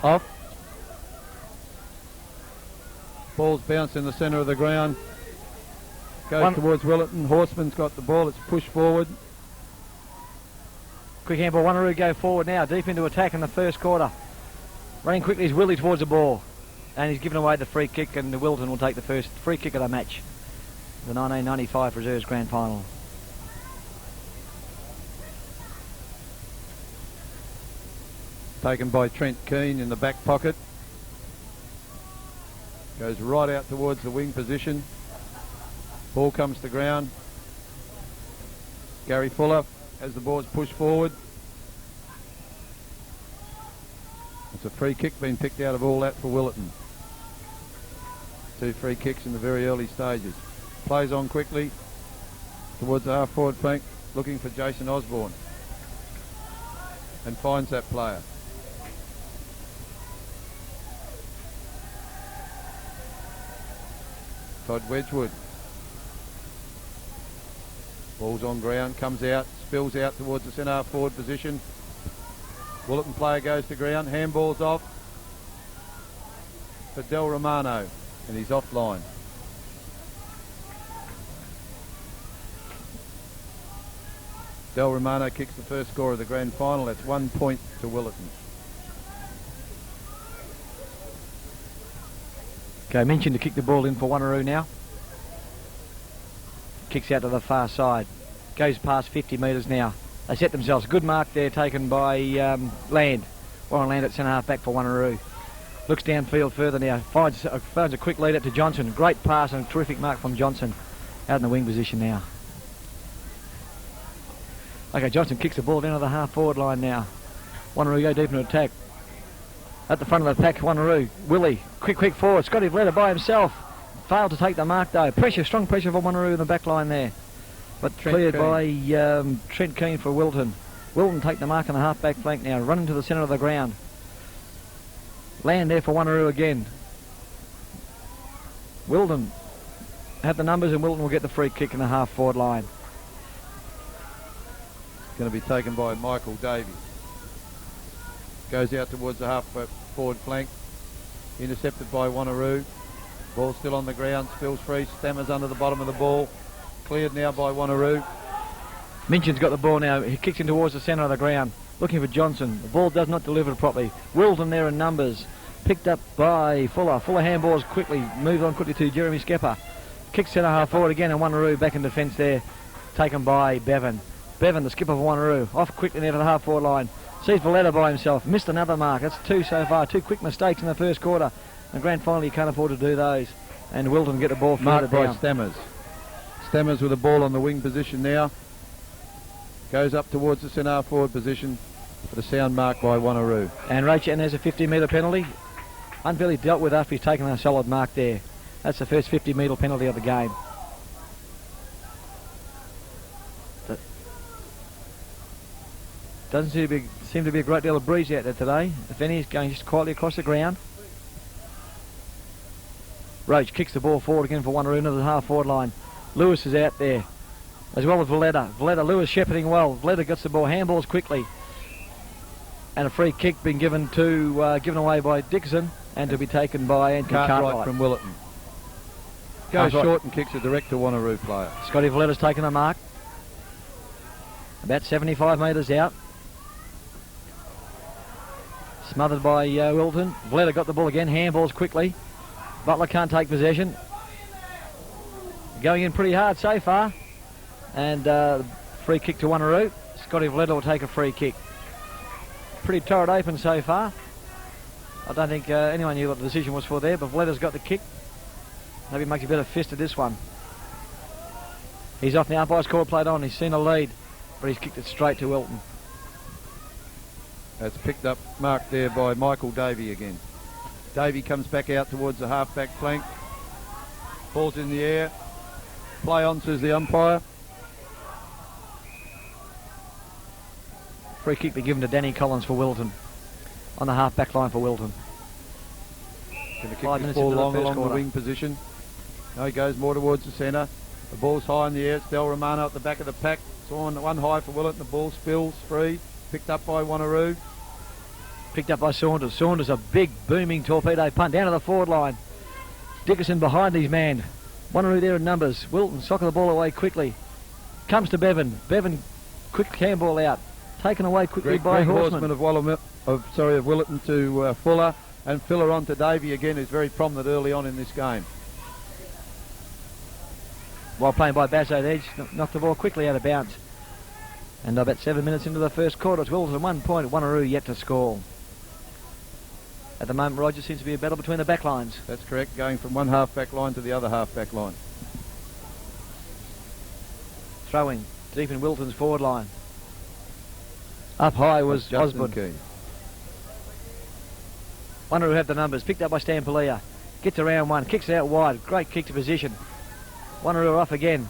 Off. Ball's bounced in the centre of the ground. Goes towards Willetton. Horseman's got the ball. It's pushed forward. Quick handball. Wanneroo go forward now. Deep into attack in the first quarter. Running quickly is Willie towards the ball. And he's given away the free kick, and the Willetton will take the first free kick of the match. The 1995 Reserves Grand Final. Taken by Trent Keane in the back pocket. Goes right out towards the wing position. Ball comes to ground. Gary Fuller as the ball's pushed forward. It's a free kick being picked out of all that for Willetton. 2 free kicks in the very early stages. Plays on quickly towards the half forward flank, looking for Jason Osborne. And finds that player. Todd Wedgwood. Ball's on ground, comes out, spills out towards the centre half forward position. Willetton player goes to ground, handball's off for Del Romano, and he's offline. Del Romano kicks the first score of the grand final. That's 1 point to Willetton. Okay, mentioned to kick the ball in for Wanneroo now. Kicks out to the far side. Goes past 50 metres now. They set themselves. Good mark there taken by Land. Warren Land at centre half back for Wanneroo. Looks downfield further now. Finds a quick lead up to Johnson. Great pass and a terrific mark from Johnson. Out in the wing position now. Okay, Johnson kicks the ball down to the half forward line now. Wanneroo go deep into attack. At the front of the pack, Wanneroo. Willie, quick forward. Scotty Vleta by himself. Failed to take the mark though. Pressure, strong pressure for Wanneroo in the back line there. But cleared by Trent Keane for Willetton. Willetton take the mark on the half back flank now. Running to the centre of the ground. Land there for Wanneroo again. Willetton have the numbers, and Willetton will get the free kick in the half forward line. It's going to be taken by Michael Davies. Goes out towards the half forward flank. Intercepted by Wanneroo. Ball still on the ground. Spills free. Stammers under the bottom of the ball. Cleared now by Wanneroo. Minchin's got the ball now. He kicks in towards the centre of the ground. Looking for Johnson. The ball does not deliver properly. Willetton there in numbers. Picked up by Fuller. Fuller handballs quickly. Moves on quickly to Jeremy Skepper. Kicks centre half forward again, and Wanneroo back in defence there. Taken by Bevan. Bevan, the skipper for Wanneroo. Off quickly there to the half forward line. Sees Valletta by himself. Missed another mark. That's 2 so far. 2 quick mistakes in the first quarter. And grand final, you can't afford to do those. And Willetton get the ball further down. Marked by Stammers. Stammers with the ball on the wing position now. Goes up towards the centre forward position for the sound mark by Wanneroo. And Rachan has a 50-metre penalty. Unfairly dealt with after he's taken a solid mark there. That's the first 50-metre penalty of the game. Doesn't seem to be a great deal of breeze out there today. If any, he's going just quietly across the ground. Roach kicks the ball forward again for Wanneroo into the half forward line. Lewis is out there, as well as Valletta. Lewis shepherding well. Valletta gets the ball, handballs quickly. And a free kick being given away by Dixon, and to be taken by Anthony Cartwright from Willetton. Goes short and kicks it direct to Wanneroo player. Scotty Valletta's taken the mark. About 75 metres out. Smothered by Willetton. Valletta got the ball again, handballs quickly. Butler can't take possession. Going in pretty hard so far. And free kick to Wanneroo. Scotty Valletta will take a free kick. Pretty torrid open so far. I don't think anyone knew what the decision was for there, but Valletta's got the kick. Maybe makes a better fist of this one. He's off now. Umpire's call played on. He's seen a lead, but he's kicked it straight to Willetton. That's picked up, marked there by Michael Davey again. Davey comes back out towards the half-back flank. Ball's in the air. Play on, says the umpire. Free kick be given to Danny Collins for Willetton. On the half-back line for Willetton. Going to kick the ball along the wing position. Now he goes more towards the centre. The ball's high in the air. It's Del Romano at the back of the pack. It's on one high for Willetton. The ball spills free. Picked up by Wanneroo. Picked up by Saunders. Saunders, a big booming torpedo punt down to the forward line. Dickerson behind his man. Wanneroo there in numbers. Willetton soccer the ball away quickly. Comes to Bevan. Bevan, quick handball out. Taken away quickly by Horseman. of Willetton to Fuller, and Fuller on to Davey again, who's very prominent early on in this game. While playing by Bazzo there, just knocked the ball quickly out of bounds. And about 7 minutes into the first quarter, it's Willetton 1 point, Wanneroo yet to score. At the moment, Roger, seems to be a battle between the back lines. That's correct, going from one half back line to the other half back line. Throwing deep in Willetton's forward line. Up high was Osborne. Wanneroo have the numbers, picked up by Stampolia. Gets around one, kicks it out wide, great kick to position. Wanneroo are off again.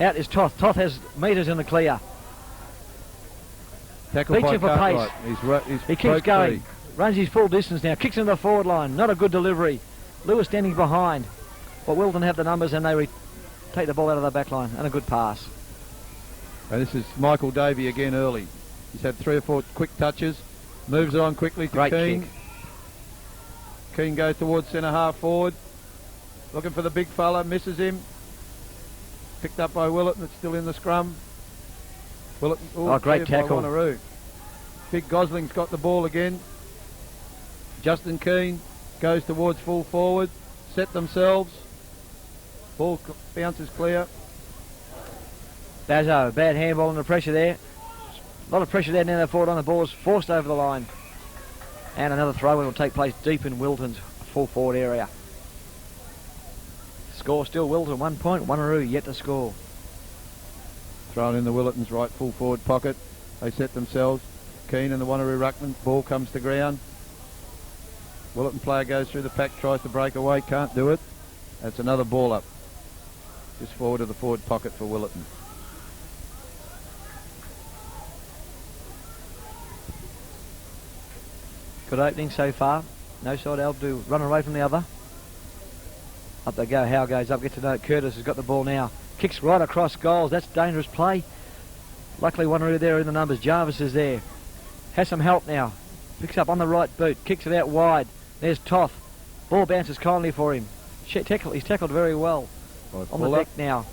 Out is Toth. Toth has metres in the clear. Tackled beats by him for Cartwright. pace. He keeps going. Free. Runs his full distance now. Kicks into the forward line. Not a good delivery. Lewis standing behind. But Willetton have the numbers and they take the ball out of the back line. And a good pass. And this is Michael Davey again early. He's had 3 or 4 quick touches. Moves it on quickly to Great Keane. kick. Keane goes towards centre half forward. Looking for the big fella. Misses him. Picked up by Willetton. It's still in the scrum. Willetton. Great tackle. Wanneroo. Big Gosling's got the ball again. Justin Keane goes towards full forward. Set themselves. Ball bounces clear. Bazzo, bad handball under pressure there. A lot of pressure there now forward on the ball is forced over the line. And another throw will take place deep in Willetton's full forward area. Score still Willetton 1 point. Wanneroo yet to score. Thrown in the Willetton's right full forward pocket. They set themselves. Keane and the Wanneroo ruckman. Ball comes to ground. Willetton player goes through the pack, tries to break away, can't do it. That's another ball up. Just forward of the forward pocket for Willetton. Good opening so far. No side able to run away from the other. Up they go. Howe goes up, gets to note. Curtis has got the ball now. Kicks right across goals. That's dangerous play. Luckily Wanneroo there in the numbers. Jarvis is there. Has some help now. Picks up on the right boot. Kicks it out wide. There's Toth. Ball bounces kindly for him. He's tackled very well. On the deck now.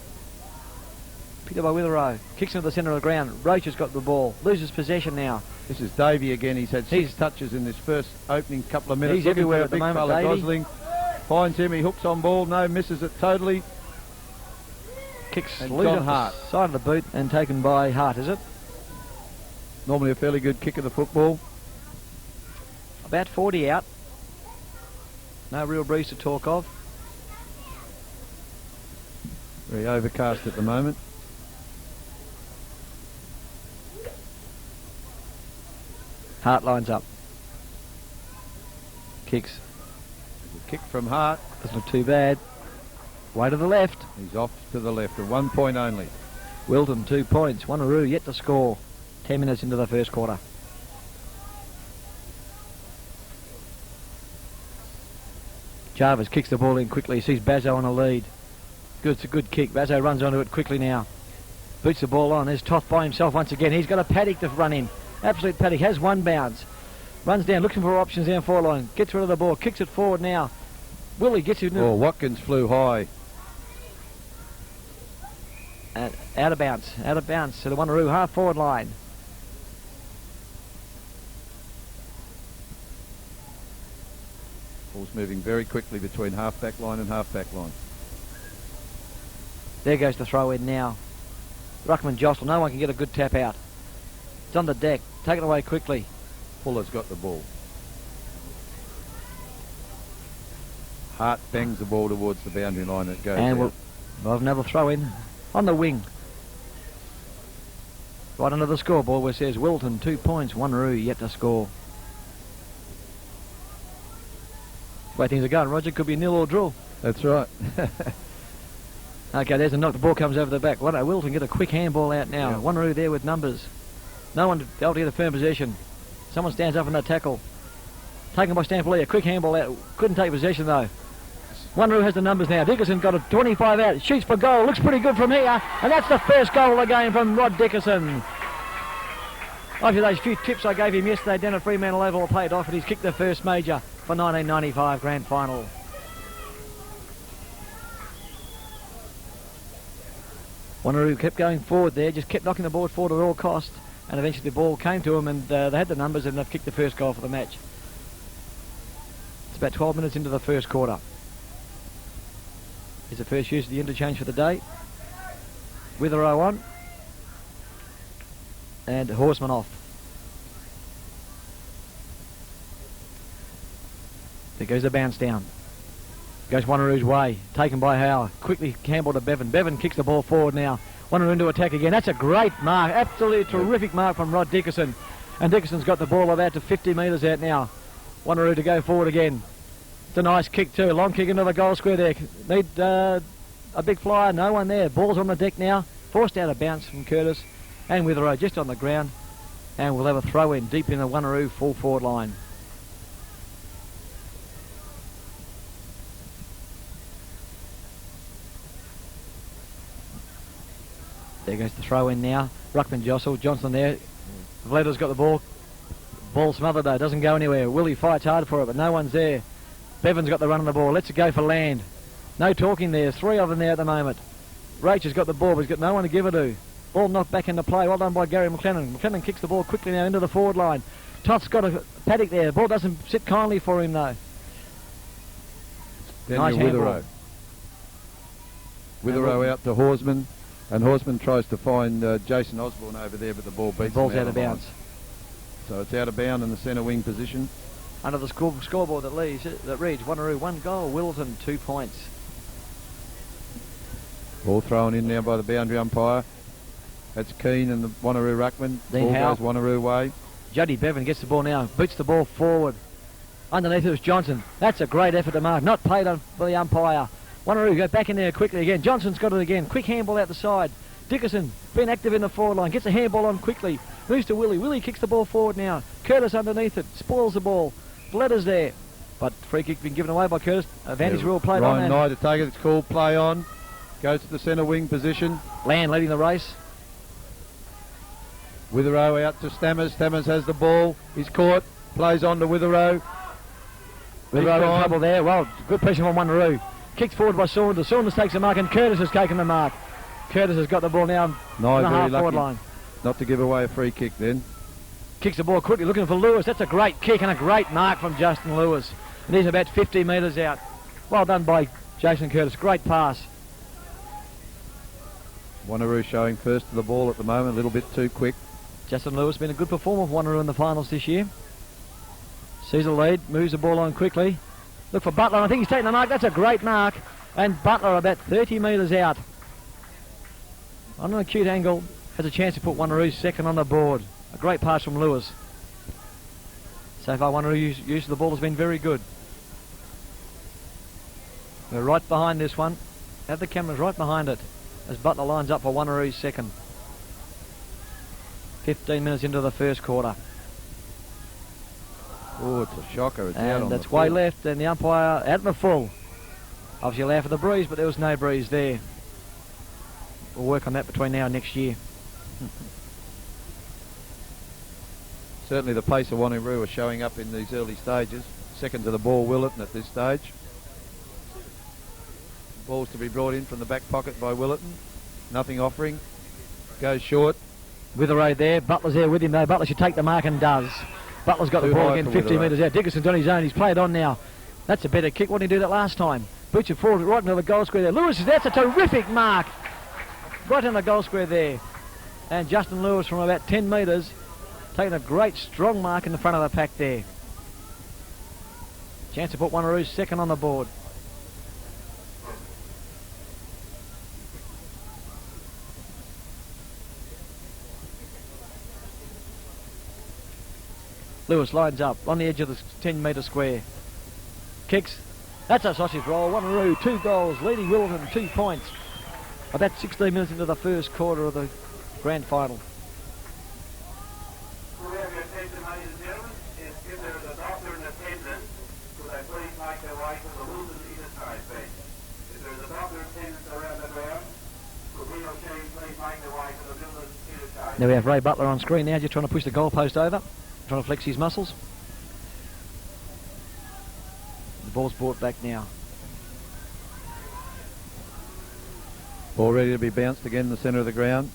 Picked up by Witherow. Kicks into the centre of the ground. Roach has got the ball. Loses possession now. This is Davey again. He's had 6 touches in this first opening couple of minutes. He's everywhere at the moment, Davey. Gosling finds him. He hooks on ball. No, misses it totally. Kicks and loose John off Hart. the side of the boot and taken by Hart, is it? Normally a fairly good kick of the football. About 40 out. No real breeze to talk of. Very overcast at the moment. Hart lines up. Kicks. A kick from Hart. Doesn't look too bad. Way to the left. He's off to the left, a 1 point only. Willetton 2 points. Wanneroo yet to score. 10 minutes into the first quarter. Jarvis kicks the ball in quickly. Sees Bazzo on a lead. Good, it's a good kick. Bazzo runs onto it quickly now. Boots the ball on. There's Toth by himself once again. He's got a paddock to run in. Absolute paddock. Has one bounce. Runs down, looking for options down forward line. Gets rid of the ball. Kicks it forward now. Willie gets it. Oh, Watkins flew high. Out of bounds. Out of bounds to the Wanneroo half forward line. Ball's moving very quickly between half back line and half back line. There goes the throw in now. Ruckman jostle. No one can get a good tap out. It's on the deck. Taken away quickly. Fuller's got the ball. Hart bangs the ball towards the boundary line. It goes and out. we'll have another throw in on the wing. Right under the scoreboard where it says Willetton 2 points. Wanneroo yet to score. The way things are going, Roger, could be nil or draw. That's right. Okay, there's a knock. The ball comes over the back. Willetton get a quick handball out now. Yeah. Wanneroo there with numbers. No one able to get a firm possession. Someone stands up in that tackle. Taken by Stampolia. Quick handball out. Couldn't take possession though. Wanneroo has the numbers now. Dickerson got a 25 out. Shoots for goal. Looks pretty good from here. And that's the first goal of the game from Rod Dickerson. After those few tips I gave him yesterday down at Fremantle Oval paid off, and he's kicked the first major for 1995 Grand Final. Wanneroo kept going forward there, just kept knocking the board forward at all costs, and eventually the ball came to him, and they had the numbers, and they've kicked the first goal for the match. It's about 12 minutes into the first quarter. Here's the first use of the interchange for the day. Witherow on. And Horseman off. There goes the bounce down. Goes Wanneroo's way. Taken by Howe. Quickly Campbell to Bevan. Bevan kicks the ball forward now. Wanneroo into attack again. That's a great mark. Absolutely terrific mark from Rod Dickerson. And Dickerson's got the ball about to 50 metres out now. Wanneroo to go forward again. It's a nice kick too. Long kick into the goal square there. Need a big flyer. No one there. Ball's on the deck now. Forced out a bounce from Curtis. And Witherow just on the ground. And we'll have a throw in deep in the Wanneroo full forward line. There goes the throw in now. Ruckman jostle. Johnson there. Vleda's got the ball. Ball smothered though. Doesn't go anywhere. Willie fights hard for it, but no one's there. Bevan's got the run on the ball. Let's go for land. No talking there. Three of them there at the moment. Rach has got the ball, but he's got no one to give it to. Ball knocked back into play. Well done by Gary McLennan. McLennan kicks the ball quickly now into the forward line. Toth's got a paddock there. The ball doesn't sit kindly for him though. Nice Witherow. Witherow out to Horseman, and Horseman tries to find Jason Osborne over there, but the ball beats him. Ball's out of bounds. So it's out of bound in the centre wing position. Under the scoreboard that reads Wanneroo 1 goal, Willetton 2 points. Ball thrown in now by the boundary umpire. That's Keane and the Wanneroo ruckman. Ball goes Wanneroo way. Juddy Bevan gets the ball now, boots the ball forward. Underneath it was Johnson. That's a great effort to mark, not paid on for the umpire. Wanneroo go back in there quickly again. Johnson's got it again. Quick handball out the side. Dickerson been active in the forward line. Gets a handball on quickly. Moves to Willie. Willie kicks the ball forward now. Curtis underneath it. Spoils the ball. Bledder's there. But free kick been given away by Curtis. Advantage rule played on. Ryan Knight to take it. It's called play on. Goes to the centre wing position. Land leading the race. Witherow out to Stammers. Stammers has the ball. He's caught. Plays on to Witherow. Witherow in trouble there. Well, good pressure on Wanneroo. Kicked forward by Saunders. Saunders takes the mark and Curtis has taken the mark. Curtis has got the ball now on the half forward line. Not to give away a free kick then. Kicks the ball quickly, looking for Lewis. That's a great kick and a great mark from Justin Lewis. And he's about 50 metres out. Well done by Jason Curtis. Great pass. Wanneroo showing first to the ball at the moment, a little bit too quick. Justin Lewis been a good performer for Wanneroo in the finals this year. Sees the lead, moves the ball on quickly. Look for Butler, I think he's taking the mark. That's a great mark. And Butler about 30 metres out. On an acute angle, has a chance to put Wanneroo's second on the board. A great pass from Lewis. So far Wanneroo's use of the ball has been very good. We're right behind this one. Have the cameras right behind it as Butler lines up for Wanneroo's second. 15 minutes into the first quarter. Oh, it's a shocker. It's out on and that's the way full. left, and the umpire out in the full. Obviously allow for the breeze, but there was no breeze there. We'll work on that between now and next year. Certainly the pace of Wanneroo are showing up in these early stages. Second to the ball, Willetton at this stage. Ball's to be brought in from the back pocket by Willetton. Nothing offering. Goes short. Witherow there. Butler's there with him though. Butler should take the mark and does. Butler's got the ball again, 50 metres out. Dickerson's on his own. He's played on now. That's a better kick. Why didn't he do that last time? Boots it forward right into the goal square there. Lewis is there. That's a terrific mark. Right in the goal square there. And Justin Lewis from about 10 metres taking a great strong mark in the front of the pack there. Chance to put Wanneroo's second on the board. Lewis lines up on the edge of the 10-metre square. Kicks. That's a sausage roll. Wanneroo, 2 goals, leading Willetton 2 points. About 16 minutes into the first quarter of the grand final. We have your attention, ladies and gentlemen. If there is a doctor in attendance, could I please make their way to the Wilton Interstate bench? If there is a doctor in attendance around the ground, could he or she please make their way to the Wilton Interstate? Now we have Ray Butler on screen now, just trying to push the goalpost over, trying to flex his muscles. The ball's brought back now. Ball ready to be bounced again in the centre of the ground.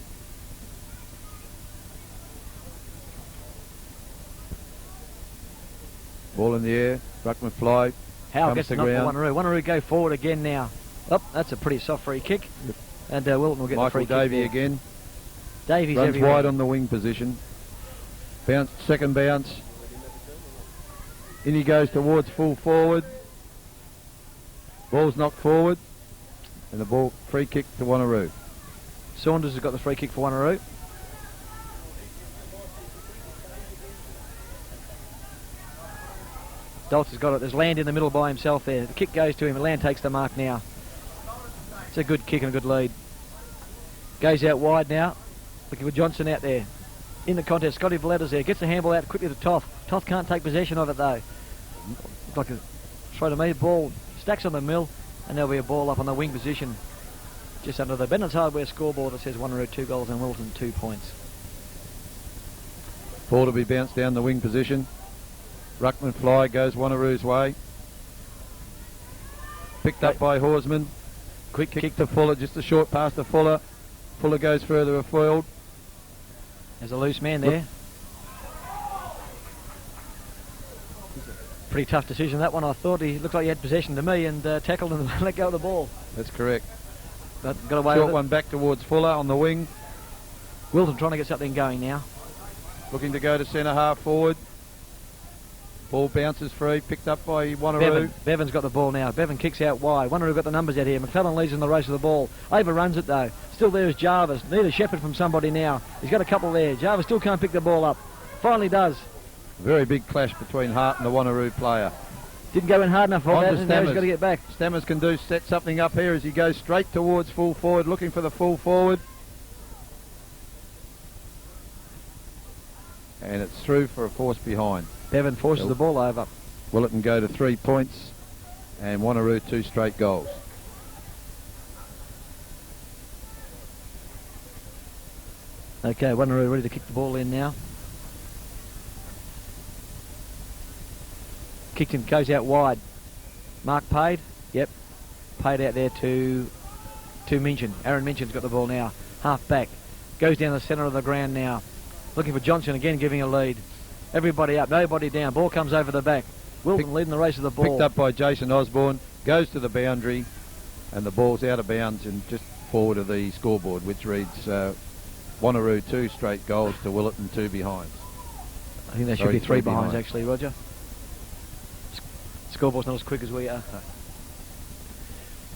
Ball in the air, ruckman fly. Howe gets the knock for Wanneroo. Wanneroo go forward again now. Oh, that's a pretty soft free kick. And Willetton will get the free kick. Michael Davey again. Davies runs everywhere. wide on the wing position. Bounce, second bounce. In he goes towards full forward. Ball's knocked forward. And the ball, free kick to Wanneroo. Saunders has got the free kick for Wanneroo. Dolce has got it. There's Land in the middle by himself there. The kick goes to him and Land takes the mark now. It's a good kick and a good lead. Goes out wide now. Looking for Johnson out there. In the contest, Scotty Villetton's there. Gets the handball out quickly to Toth. Toth can't take possession of it though. Looks like a throw to me. Ball stacks on the mill and there'll be a ball up on the wing position. Just under the Bennett's Hardware scoreboard it says Wanneroo 2 goals and Willetton 2 points. Ball to be bounced down the wing position. Ruckman fly goes Wanneroo's way. Picked up by Horsman. Quick kick to Fuller, just a short pass to Fuller. Fuller goes further afield. There's a loose man there. Pretty tough decision that one. I thought he looked like he had possession to me and tackled and let go of the ball. That's correct. But got away Short with it. one back towards Fuller on the wing. Willetton trying to get something going now. Looking to go to centre half forward. Ball bounces free, picked up by Wanneroo. Bevan's got the ball now. Bevan kicks out wide. Wanneroo got the numbers out here. McClellan leads in the race of the ball. Overruns it though. Still there is Jarvis. Need a shepherd from somebody now. He's got a couple there. Jarvis still can't pick the ball up. Finally does. Very big clash between Hart and the Wanneroo player. Didn't go in hard enough for On that, to and now he's Stammers. got to get back. Stammers can set something up here as he goes straight towards full forward, looking for the full forward. And it's through for a force behind. Bevan forces the ball over. Willetton go to 3 points and Wanneroo 2 straight goals. Okay, Wanneroo ready to kick the ball in now. Kicked him, goes out wide. Mark paid. Yep. Paid out there to Minchin. Aaron Minchin's got the ball now. Half back. Goes down the centre of the ground now. Looking for Johnson again, giving a lead. Everybody up, nobody down. Ball comes over the back. Willetton leading the race of the ball. Picked up by Jason Osborne. Goes to the boundary. And the ball's out of bounds and just forward of the scoreboard, which reads Wanneroo 2 straight goals to Willetton 2 behinds. I think there should be 3 behinds actually, Roger. Scoreboard's not as quick as we are.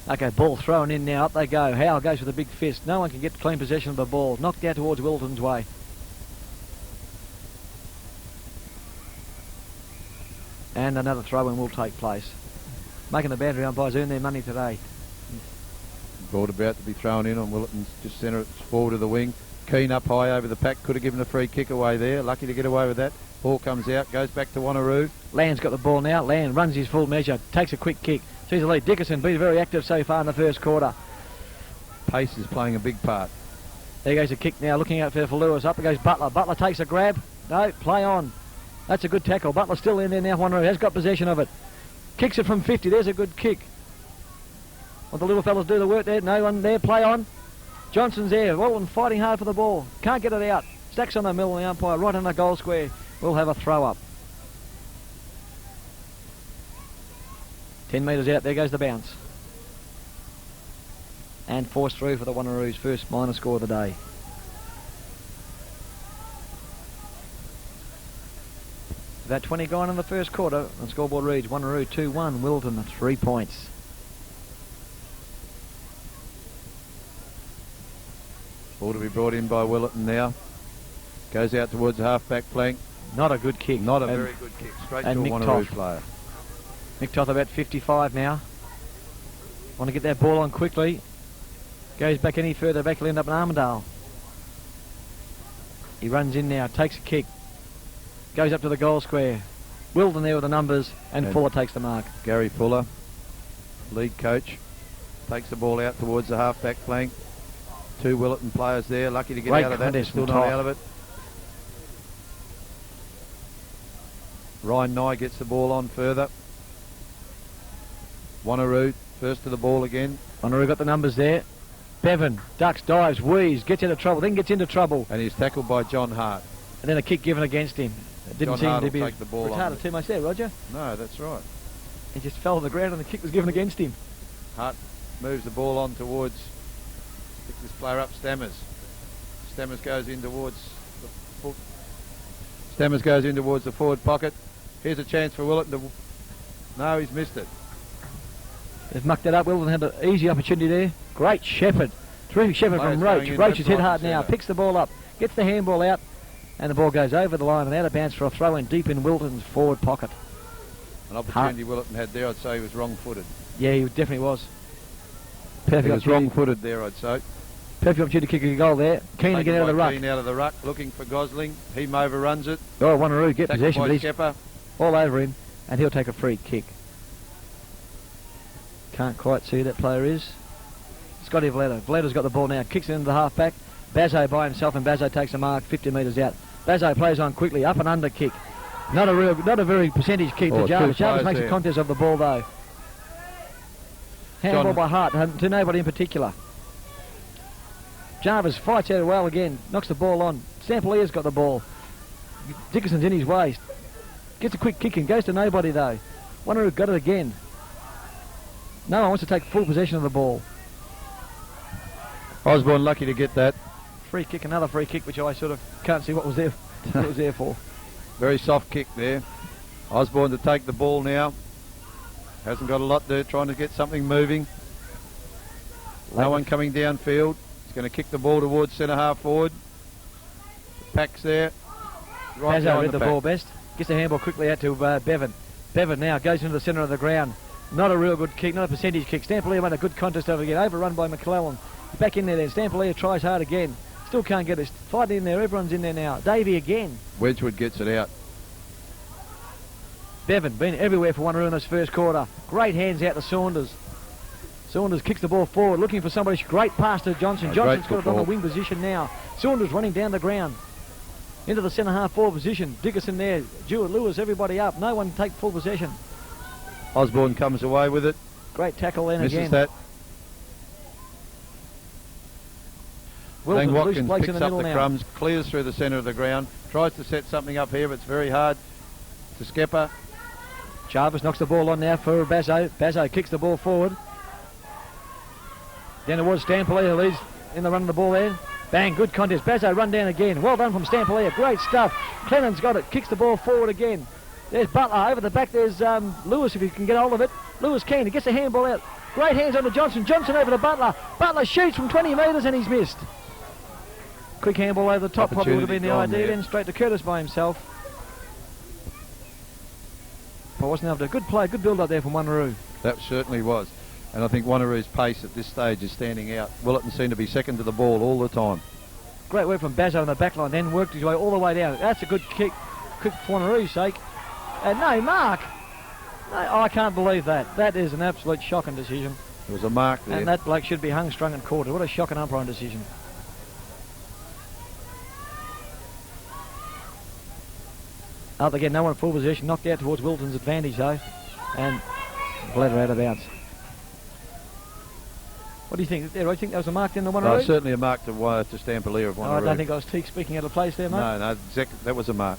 Okay, ball thrown in now. Up they go. Howe goes with a big fist. No one can get clean possession of the ball. Knocked out towards Willetton's way. And another throw-in will take place. Making the boundary umpires earn their money today. Ball about to be thrown in on Willetton's just centre, it's forward of the wing. Keane up high over the pack, could have given a free kick away there. Lucky to get away with that. Ball comes out, goes back to Wanneroo. Land's got the ball now. Land runs his full measure, takes a quick kick. Sees the lead. Dickerson been very active so far in the first quarter. Pace is playing a big part. There goes a kick now, looking out for Lewis. Up goes Butler. Butler takes a grab. No, play on. That's a good tackle. Butler's still in there now. Wanneroo has got possession of it. Kicks it from 50. There's a good kick. Will the little fellas do the work there? No one there. Play on. Johnson's there. Willetton fighting hard for the ball. Can't get it out. Stacks on the middle of the umpire right in the goal square. We'll have a throw up. 10 metres out. There goes the bounce. And forced through for the Wanneroo's first minor score of the day. About 20 gone in the first quarter. The scoreboard reads Wanneroo 2-1, Willetton 3 points. Ball to be brought in by Willetton now. Goes out towards the half-back flank. Not a good kick. Not a very good kick. Straight to a Mick Wanneroo Toth. player. Mick Toth about 55 now. Want to get that ball on quickly. Goes back any further back, he'll end up in Armidale. He runs in now, takes a kick. Goes up to the goal square. Willetton there with the numbers, and Fuller takes the mark. Gary Fuller, lead coach, takes the ball out towards the half-back flank. Two Willetton players there, lucky to get Great out of that. contest Still from not Toth. out of it. Ryan Nye gets the ball on further. Wanneroo first to the ball again. Wanneroo got the numbers there. Bevan ducks, dives, wheeze, gets out of trouble, then gets into trouble. And he's tackled by John Hart. And then a kick given against him. It didn't John seem Hart to will be take the ball retarded on. too much there, Roger. No, that's right. He just fell on the ground and the kick was given against him. Hart moves the ball on towards, pick this player up, Stammers. Stammers goes in towards the foot. Stammers goes in towards the forward pocket. Here's a chance for Willetton to... No, he's missed it. They've mucked it up. Willetton had an easy opportunity there. Great shepherd. Terrific shepherd Players from Roach. going in Roach left, is hit right hard and now. centre. Picks the ball up. Gets the handball out. And the ball goes over the line and out of bounds for a throw in deep in Willetton's forward pocket. An opportunity Willetton had there, I'd say he was wrong-footed. Yeah, he definitely was. He Perfect was opportunity. wrong-footed there, I'd say. Perfect opportunity to kick a goal there. Keen to get out of the ruck. Keen out of the ruck, looking for Gosling. He overruns it. Oh, Wanneroo get Tackled possession, by but he's Skepper. all over him, and he'll take a free kick. Can't quite see who that player is. Scotty Willetton. Willetton's got the ball now, kicks it into the half-back. Bazzo by himself, and Bazzo takes a mark 50 metres out. Bazzo plays on quickly, up and under kick. Not a very percentage kick to Oh, Jarvis. two Jarvis players makes a there. contest of the ball though. Handball John- by Hart, to nobody in particular. Jarvis fights out well again, knocks the ball on. Sampolier's got the ball. Dickerson's in his waist. Gets a quick kick and goes to nobody though. Wanneroo got it again. No one wants to take full possession of the ball. Osborne lucky to get that. Free kick, another free kick, which I sort of can't see what was there, what it was there for. Very soft kick there. Osborne to take the ball now. Hasn't got a lot there, trying to get something moving. No one coming downfield. He's going to kick the ball towards centre half forward. The pack's there. Right Bazzo behind read the pack. ball best. Gets the handball quickly out to Bevan. Bevan now goes into the centre of the ground. Not a real good kick, not a percentage kick. Stampolier made a good contest over again. Overrun by McClellan. Back in there then. Stampolier tries hard again. Still can't get it. Fighting in there. Everyone's in there now. Davey again. Wedgwood gets it out. Bevan been everywhere for Wanneroo in this first quarter. Great hands out to Saunders. Saunders kicks the ball forward, looking for somebody. Great pass to Johnson. Oh, Johnson's great got it on the football. wing position now. Saunders running down the ground. Into the centre half forward position. Dickerson there. Jewett, Lewis, everybody up. No one can take full possession. Osborne comes away with it. Great tackle then Misses again. that. Wilson, Lang loose Watkins Blake's picks in the up middle the now. crumbs, clears through the centre of the ground, tries to set something up here, but it's very hard. To Skepper. Jarvis knocks the ball on now for Bazzo. Bazzo kicks the ball forward. Then it was Stampoli who leads in the run of the ball there. Bang, good contest. Bazzo run down again. Well done from Stampoli. Great stuff. Clennon's got it. Kicks the ball forward again. There's Butler over the back. There's Lewis if he can get hold of it. Lewis keen. He gets the handball out. Great hands on to Johnson. Johnson over to Butler. Butler shoots from 20 metres and he's missed. Quick handball over the top probably would have been the Opportunity idea. gone there. Then straight to Curtis by himself. But wasn't able to. Good play, good build up there from Wanneroo. That certainly was. And I think Wanneroo's pace at this stage is standing out. Willetton seemed to be second to the ball all the time. Great work from Bazzo on the back line, then worked his way all the way down. That's a good kick. Kick for Wanneroo's sake. And no mark. No, I can't believe that. That is an absolute shocking decision. There was a mark there. And that bloke should be hung, strung and quartered. What a shocking umpiring decision. Up again, no one in full position. Knocked out towards Wilton's advantage though. And bladder out of bounds. What do you think? There, I think that was a mark in the Wanneroo? No, certainly a mark to Stampoli of Wanneroo. Oh, I don't think I was speaking out of place there, mate. No, that was a mark.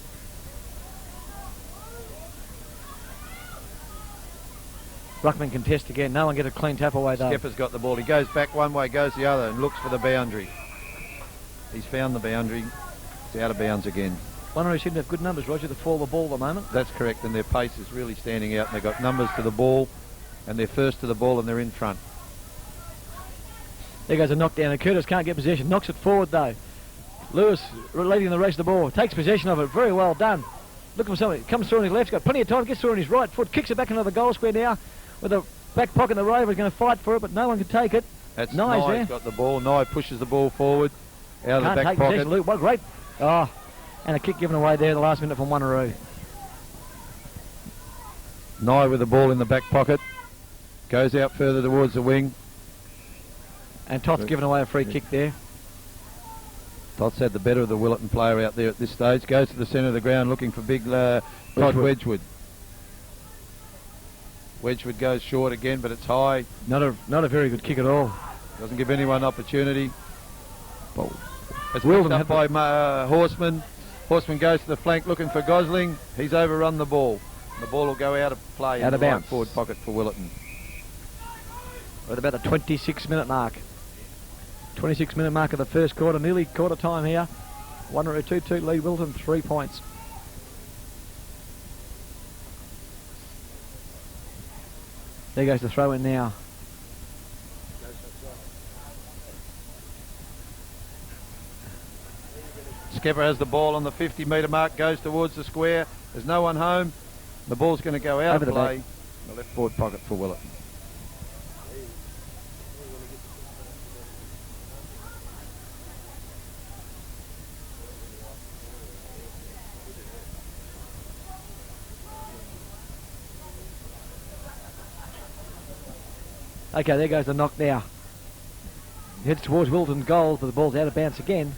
Ruckman contest again. No one get a clean tap away though. Skepper's got the ball. He goes back one way, goes the other, and looks for the boundary. He's found the boundary. It's out of bounds again. Wanneroo seem to have good numbers, Roger, to fall the ball at the moment. That's correct, and their pace is really standing out. And they've got numbers to the ball, and they're first to the ball, and they're in front. There goes a knockdown, and Curtis can't get possession. Knocks it forward though. Lewis leading the race of the ball. Takes possession of it. Very well done. Looking for somebody. Comes through on his left. Got plenty of time. Gets through on his right foot. Kicks it back into the goal square now. With a back pocket, the Rover's going to fight for it, but no one can take it. That's Nye's there. Nye's got the ball. Nye pushes the ball forward out of Can't the back take pocket. possession. Luke, what great. Oh, and a kick given away there at the last minute from Wanneroo. Nye with the ball in the back pocket. Goes out further towards the wing. And Toth's given away a free kick there. Tots had the better of the Willetton player out there at this stage. Goes to the centre of the ground looking for big Todd Wedgwood. Wedgwood goes short again, but it's high. Not a very good kick at all. Doesn't give anyone opportunity. Well, it's picked up by Horseman. Horseman goes to the flank looking for Gosling. He's overrun the ball. The ball will go out of play out in of the bounds. right forward pocket for Willetton. At about the 26-minute mark. 26-minute mark of the first quarter. Nearly quarter time here. Wanneroo 2-2 lead Willetton 3 points. There goes the throw in now. Skipper has the ball on the 50-metre mark, goes towards the square. There's no one home. The ball's going to go out Over of the play. back. The left forward pocket for Willetton. Okay, there goes the knock now. Heads towards Willetton's goal, but the ball's out of bounds again.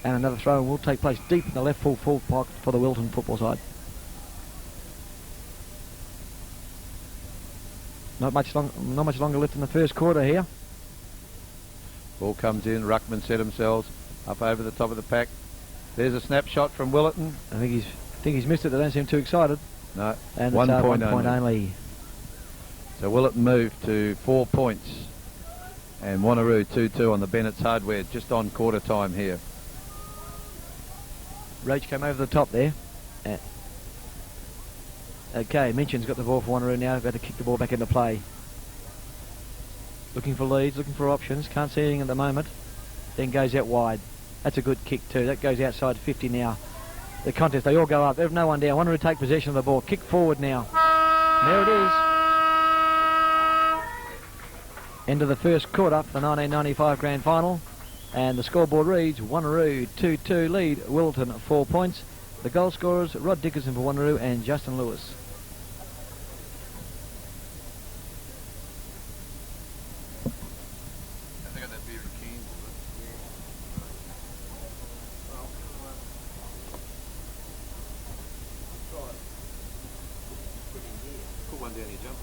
And another throw will take place deep in the left full pocket for the Willetton football side. Not much longer left in the first quarter here. Ball comes in. Ruckman set themselves up over the top of the pack. There's a snapshot from Willetton. I think he's missed it. They don't seem too excited. No, And one it's point 1 point only. So Willetton moved to 4 points. And Wanneroo 2-2 on the Bennett's Hardware, just on quarter time here. Roach came over the top there. Okay, Minchin's got the ball for Wanneroo now. Got to kick the ball back into play. Looking for leads, looking for options. Can't see anything at the moment. Then goes out wide. That's a good kick too. That goes outside 50 now. The contest, they all go up. There's no one down. Wanneroo take possession of the ball. Kick forward now. There it is. End of the first quarter, the 1995 Grand Final. And the scoreboard reads Wanneroo 2-2 lead, Willetton 4 points. The goal scorers, Rod Dickinson for Wanneroo and Justin Lewis. I got that beer in Cairns, put one down here, jump.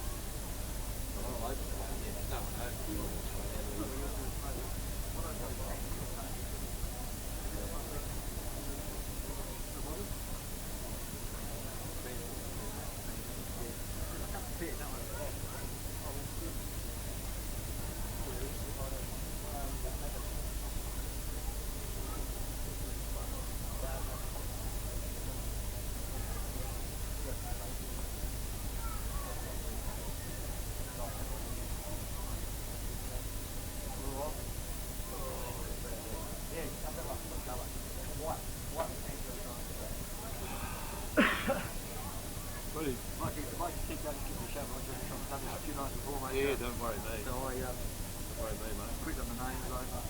Yeah, don't worry, mate. Don't worry, mate. Quick on the names,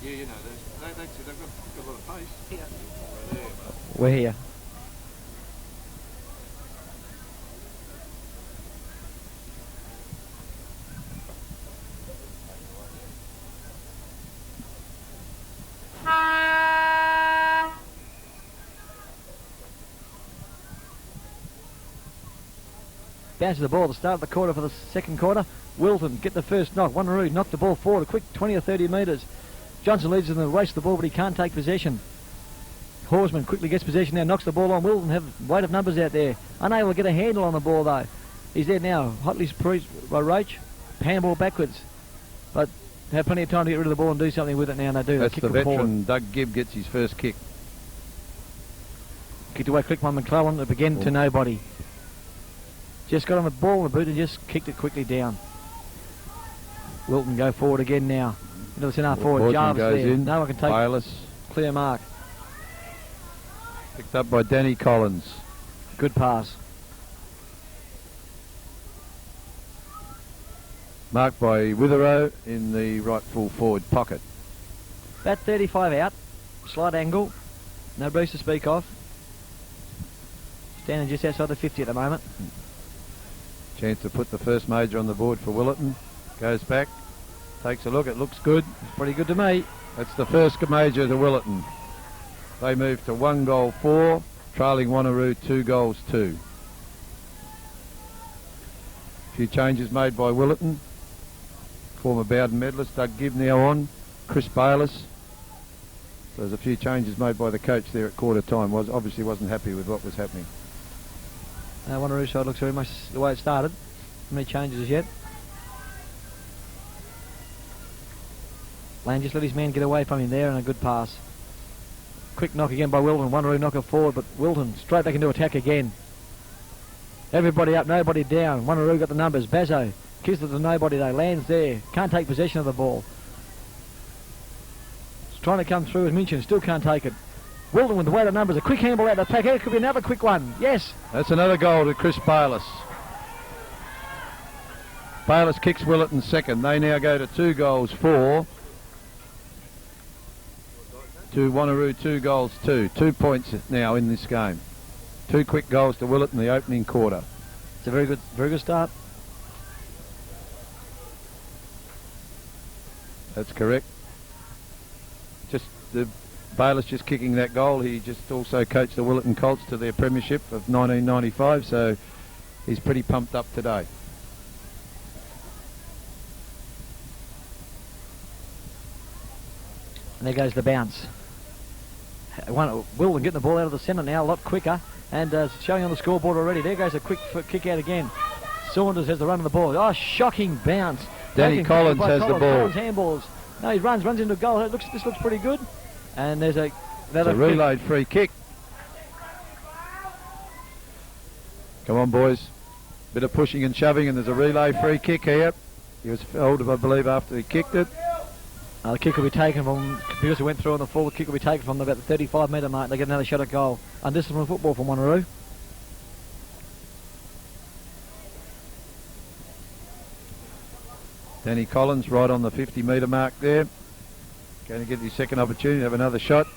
Yeah, you know, they've got a lot of pace. Yeah. Right there, mate. We're here. Bounces the ball at the start of the quarter for the second quarter. Willetton get the first knock. Wanneroo knock the ball forward a quick 20 or 30 metres. Johnson leads in the race to the ball, but he can't take possession. Horsman quickly gets possession now, knocks the ball on. Willetton have weight of numbers out there. Unable to get a handle on the ball though. He's there now, hotly sprees by Roach. Handball backwards. But have plenty of time to get rid of the ball and do something with it now, and they do. That's they the kick it veteran. forward. Doug Gibb gets his first kick. Kicked away quick by McClellan, up again to nobody. Just got on the ball in the boot and just kicked it quickly down. Willetton go forward again now. Into the centre forward. Horseman Jarvis goes there. in. No one can take Payless. clear mark. Picked up by Danny Collins. Good pass. Marked by Witherow in the right full forward pocket. Bat 35 out. Slight angle. No breeze to speak of. Standing just outside the 50 at the moment. Chance to put the first major on the board for Willetton. Goes back. Takes a look. It looks good. Pretty good to me. That's the first major to Willetton. They move to 1 goal 4, trailing Wanneroo 2 goals 2. A few changes made by Willetton. Former Bowden medalist Doug Gibb now on. Chris Bayliss. So there's a few changes made by the coach there at quarter time. Obviously wasn't happy with what was happening. Wanneroo side looks very much the way it started. Not many changes as yet. Lane just let his man get away from him there, and a good pass. Quick knock again by Willetton. Wanneroo knock it forward, but Willetton straight back into attack again. Everybody up, nobody down. Wanneroo got the numbers. Bazzo kicks it to nobody though. Lands there. Can't take possession of the ball. It's trying to come through as Minchin. Still can't take it. Willetton with the way the numbers. A quick handball out of the pack. It could be another quick one. Yes. That's another goal to Chris Bayliss. Bayliss kicks Willetton second. They now go to 2 goals 4. To Wanneroo 2 goals 2. 2 points now in this game. 2 quick goals to Willetton in the opening quarter. It's a very good start. That's correct. Just the Bayliss just kicking that goal. He just also coached the Willetton Colts to their premiership of 1995, so he's pretty pumped up today. And there goes the bounce. Willetton getting the ball out of the centre now a lot quicker, and showing on the scoreboard already. There goes a quick kick out again. Saunders has the run of the ball. Oh, shocking bounce. Danny Collins has the ball. Collins handballs. No, he runs into a goal. This looks pretty good. And there's another relayed free kick. Come on, boys. Bit of pushing and shoving, and there's a relay free kick here. He was held, I believe, after he kicked it. The kick will be taken from, because he went through on the full, the kick will be taken from about the 35-metre mark. They get another shot at goal. Undisciplined football from Wanneroo. Danny Collins right on the 50-metre mark there. Going to get his second opportunity to have another shot.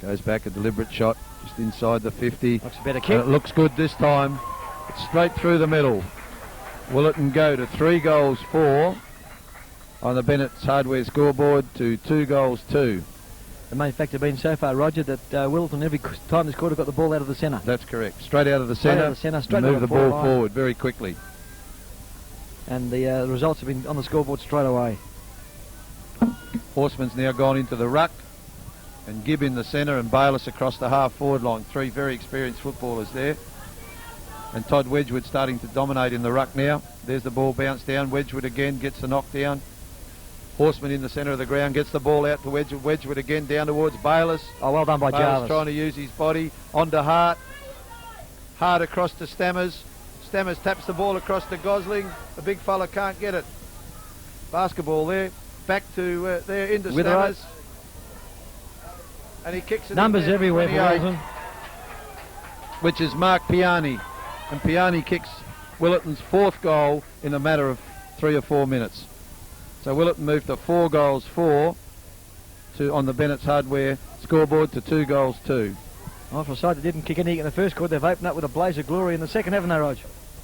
Goes back, a deliberate shot just inside the 50. Looks a better kick. And it looks good this time. It's straight through the middle. Willetton go to 3 goals 4 on the Bennett's Hardware scoreboard to 2 goals 2. The main factor being so far, Roger, that Willetton every time this quarter got the ball out of the centre. That's correct. Straight out of the centre. Straight move the ball forward very quickly. And the results have been on the scoreboard straight away. Horseman's now gone into the ruck, and Gibb in the centre and Bayliss across the half-forward line. 3 very experienced footballers there. And Todd Wedgwood starting to dominate in the ruck now. There's the ball bounced down. Wedgwood again gets the knockdown. Horseman in the centre of the ground gets the ball out to Wedgwood. Wedgwood again down towards Bayliss. Oh, well done by Jarvis. Trying to use his body. On to Hart. Hart across to Stammers. Stammers taps the ball across to Gosling. The big fella can't get it. Basketball there. Back to there into Stammers. And he kicks it. Numbers everywhere for Willetton. Which is Mark Piani. And Piani kicks Willetton's 4th goal in a matter of 3 or 4 minutes. So Willetton moved to 4 goals 4 on the Bennett's Hardware scoreboard to 2 goals 2. Well, for a side that didn't kick any in the first quarter, they've opened up with a blaze of glory in the second, haven't they, Rog?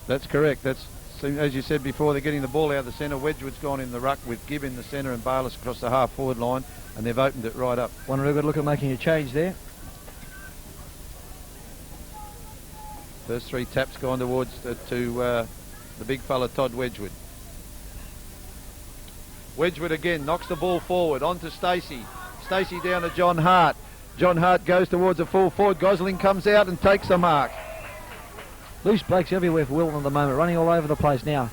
That's correct. That's, as you said before, they're getting the ball out of the centre. Wedgwood's gone in the ruck with Gibb in the centre and Bayliss across the half-forward line, and they've opened it right up. Wanneroo got to look at making a change there. First 3 taps gone towards the big fella Todd Wedgwood. Wedgwood again knocks the ball forward onto Stacey. Stacey down to John Hart. John Hart goes towards a full forward. Gosling comes out and takes the mark. Loose blokes everywhere for Willetton at the moment, running all over the place now.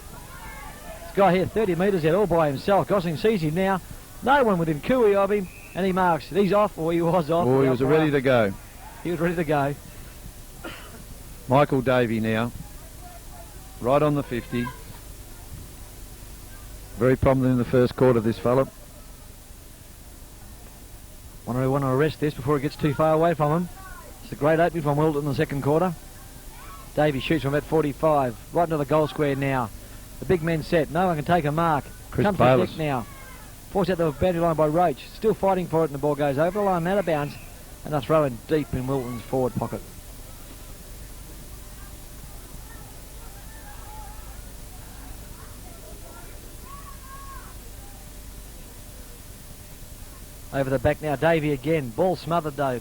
This guy here, 30 metres out all by himself. Gosling sees him now. No one within cooey of him, and he marks. He's off, or he was off. Oh, he was ready to go. He was ready to go. Michael Davey now, right on the 50. Very prominent in the first quarter, this fella. Wanneroo want to arrest this before it gets too far away from him. It's a great opening from Willetton in the second quarter. Davey shoots from about 45, right into the goal square now. The big men set, no one can take a mark. Chris Comes Bayliss to deck now. Forced out the boundary line by Roach. Still fighting for it, and the ball goes over the line, out of bounds, and they're throwing deep in Willetton's forward pocket. Over the back now, Davey again. Ball smothered though.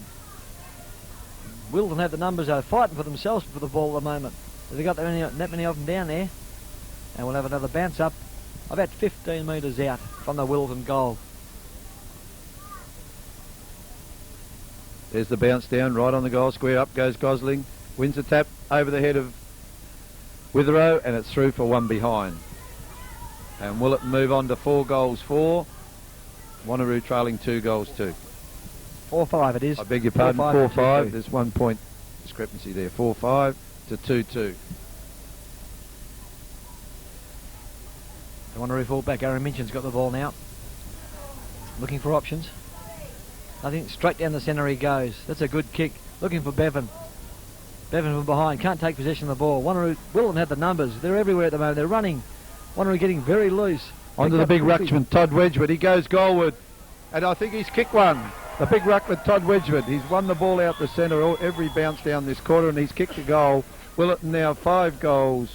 Willetton have the numbers though, fighting for themselves for the ball at the moment. They've got that many of them down there. And we'll have another bounce up about 15 metres out from the Willetton goal. There's the bounce down right on the goal square. Up goes Gosling. Wins the tap over the head of Witherow, and it's through for one behind. And Willetton move on to 4 goals 4. Wanneroo trailing 2 goals 2. 4-5 it is. I beg your pardon, 4-5. 4-5. There's 1 point discrepancy there. 4-5 to 2-2. The Wanneroo fullback, Aaron Minchin's got the ball now. Looking for options. I think straight down the centre he goes. That's a good kick. Looking for Bevan. Bevan from behind. Can't take possession of the ball. Wanneroo, Willetton have the numbers. They're everywhere at the moment. They're running. Wanneroo getting very loose. Onto the big ruckman, Todd Wedgwood. He goes goalward. And I think he's kicked one. The big ruckman, Todd Wedgwood. He's won the ball out the centre every bounce down this quarter, and he's kicked a goal. Willetton now 5 goals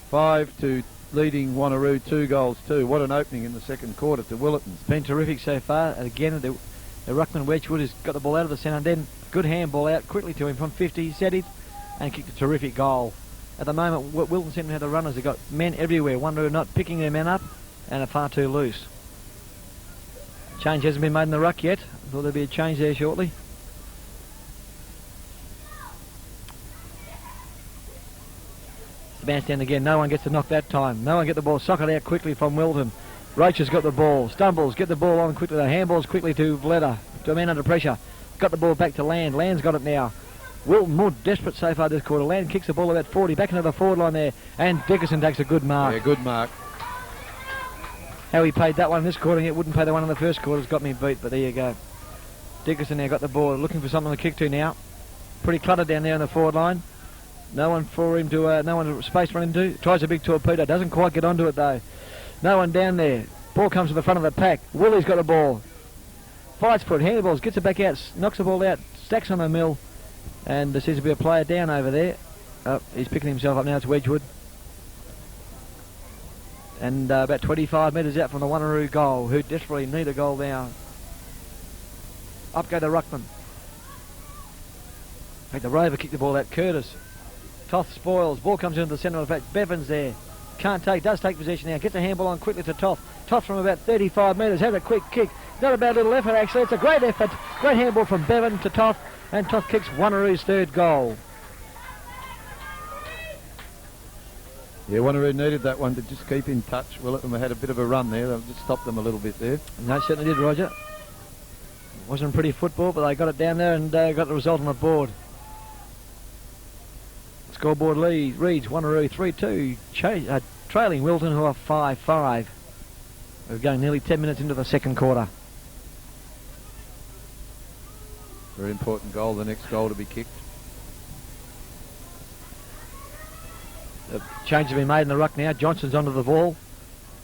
5 to leading Wanneroo 2 goals 2. What an opening in the second quarter to Willetton. It's been terrific so far. And again, the ruckman Wedgwood has got the ball out of the centre, and then good handball out quickly to him from 50. He set it and kicked a terrific goal. At the moment, Willetton seem to have the runners. They've got men everywhere. Wanneroo not picking their men up and are far too loose. Change hasn't been made in the ruck yet. Thought there'd be a change there shortly. The bounce down again. No one gets to knock that time. No one get the ball. Socket out quickly from Willetton. Roach has got the ball. Stumbles. Get the ball on quickly. The handballs quickly to Vleda. To a man under pressure. Got the ball back to Land. Land's got it now. Willetton more desperate so far this quarter. Land kicks the ball about 40. Back into the forward line there. And Dickerson takes a good mark. Yeah, good mark. How he paid that one this quarter, and it wouldn't pay the one in the first quarter, has got me beat, but there you go. Dickerson now got the ball, looking for something to kick to now. Pretty cluttered down there on the forward line. No one for him to, no one space for him to. Tries a big torpedo, doesn't quite get onto it though. No one down there. Ball comes to the front of the pack. Willie's got the ball. Fights for it, handballs, gets it back out, knocks the ball out, stacks on the mill, and there seems to be a player down over there. Oh, he's picking himself up now, it's Wedgwood. And about 25 metres out from the Wanneroo goal, who desperately need a goal now. Up go the ruckman. Make the Rover kick the ball out. Curtis. Toth spoils. Ball comes into the centre of the patch. Bevan's there. Can't take. Does take possession now. Gets a handball on quickly to Toth. Toth from about 35 metres. Has a quick kick. Not a bad little effort actually. It's a great effort. Great handball from Bevan to Toth. And Toth kicks Wanneroo's 3rd goal. Yeah, Wanneroo needed that one to just keep in touch. Willetton had a bit of a run there. They'll just stop them a little bit there. No, certainly did, Roger. Wasn't pretty football, but they got it down there and got the result on the board. Scoreboard reads Wanneroo 3-2, trailing Willetton, who are 5-5. We're going nearly 10 minutes into the second quarter. Very important goal, the next goal to be kicked. The change has been made in the ruck now. Johnson's onto the ball.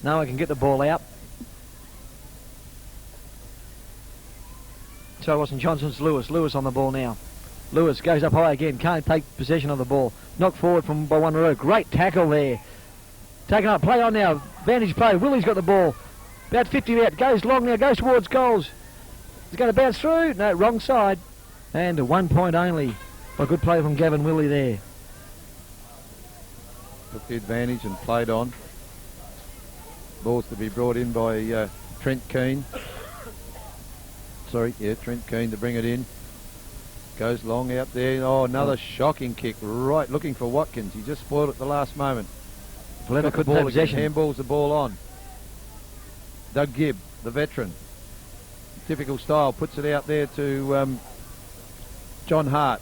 No one can get the ball out. So it wasn't Johnson's Lewis. Lewis on the ball now. Lewis goes up high again. Can't take possession of the ball. Knocked forward by Wanneroo. Great tackle there. Taken up. Play on now. Vantage play. Willie's got the ball. About 50 out. Goes long now. Goes towards goals. He's going to bounce through. No, wrong side. And a 1 point only. A good play from Gavin Willie there. Took the advantage and played on. Ball's to be brought in by Trent Keane. Trent Keane to bring it in. Goes long out there. Oh, another shocking kick. Right, looking for Watkins. He just spoiled it at the last moment. Vleda couldn't have possession. Handballs the ball on. Doug Gibb, the veteran. Typical style. Puts it out there to John Hart.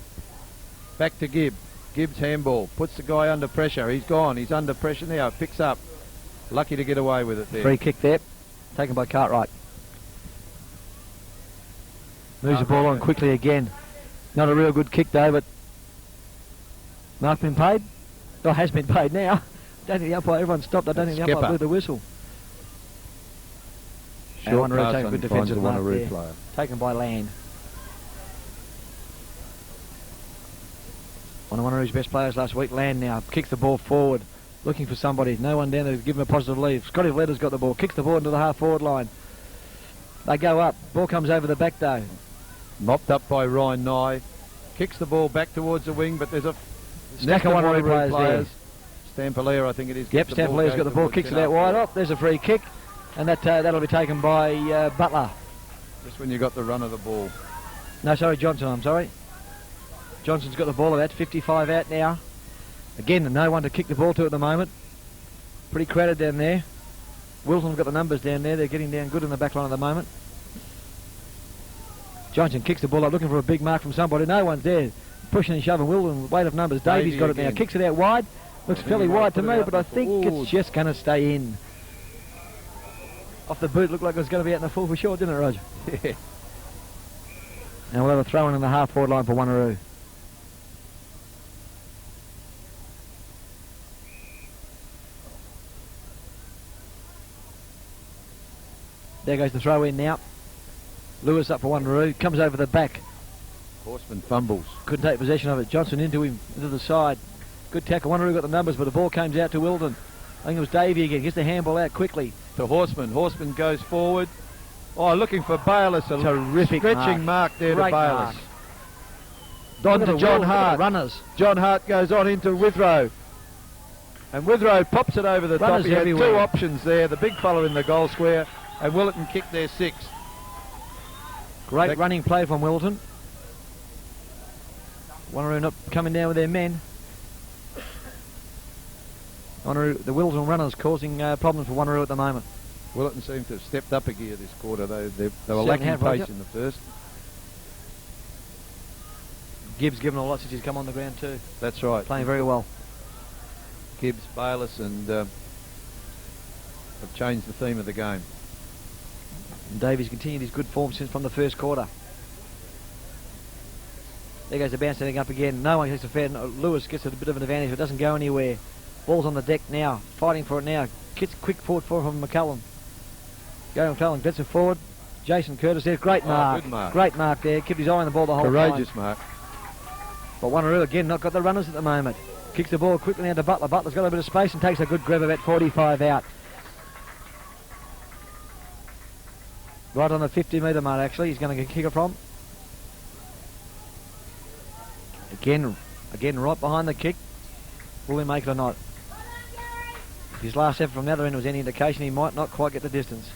Back to Gibb. Gibbs handball. Puts the guy under pressure. He's gone. He's under pressure now. Picks up. Lucky to get away with it there. Free kick there. Taken by Cartwright. Moves the ball on quickly again. Not a real good kick though, but mark been paid? Oh, has been paid now. Don't think the umpire, everyone stopped. I don't think the umpire blew the whistle. Short pass taking good defensive mark there. Player. Taken by Land. One of Wanneroo's best players last week, Land now. Kicks the ball forward. Looking for somebody. No one down there to give him a positive lead. Scotty Vleda's got the ball. Kicks the ball into the half forward line. They go up. Ball comes over the back though. Mopped up by Ryan Nye. Kicks the ball back towards the wing, but there's a Stack of Wanneroo players Stampalier, I think it is. Yep, Stampalier's got the ball, kicks it out wide off. There's a free kick, and that'll be taken by Butler. Just when you got the run of the ball. No, sorry, Johnson, I'm sorry. Johnson's got the ball about 55 out now. Again, no one to kick the ball to at the moment. Pretty crowded down there. Willetton's got the numbers down there. They're getting down good in the back line at the moment. Johnson kicks the ball up, looking for a big mark from somebody. No one's there. Pushing and shoving. Willetton, weight of numbers. Davies got it now. Kicks it out wide. Looks fairly wide to me, but I think it's just going to stay in. Off the boot, looked like it was going to be out in the full for sure, didn't it, Roger? Yeah. And we'll have a throw in the half-forward line for Wanneroo. There goes the throw in now. Lewis up for Wanneroo. Comes over the back. Horseman fumbles. Couldn't take possession of it. Johnson into him, into the side. Good tackle. Wanneroo got the numbers, but the ball comes out to Willetton. I think it was Davey again. Gets the handball out quickly. To Horseman. Horseman goes forward. Oh, looking for Bayless. A terrific stretching mark there Great to Bayless. Mark. On to John Hart. Runners. John Hart goes on into Withrow. And Withrow pops it over the Runners top. He had everywhere. two options there. The big fella in the goal square. And Willetton kicked their sixth. Great running play from Willetton. Wanneroo not coming down with their men. Wanneroo, the Willetton runners causing problems for Wanneroo at the moment. Willetton seems to have stepped up a gear this quarter. They were lacking pace in the first. Gibbs given a lot since he's come on the ground too. That's right. Playing very well. Gibbs, Bayless and have changed the theme of the game. And Davies continued his good form since from the first quarter. There goes the bounce setting up again. No one takes a fair. Lewis gets a bit of an advantage, but doesn't go anywhere. Ball's on the deck now. Fighting for it now. Kicks quick forward from McCullum. Going McCullum gets it forward. Jason Curtis there. Great mark. Good mark. Great mark there. Kept his eye on the ball the whole time. Courageous mark. But Wanneroo again not got the runners at the moment. Kicks the ball quickly now to Butler. Butler's got a bit of space and takes a good grab about 45 out. Right on the 50-metre mark actually. He's going to kick it from. Again right behind the kick. Will he make it or not? If his last effort from the other end was any indication, he might not quite get the distance.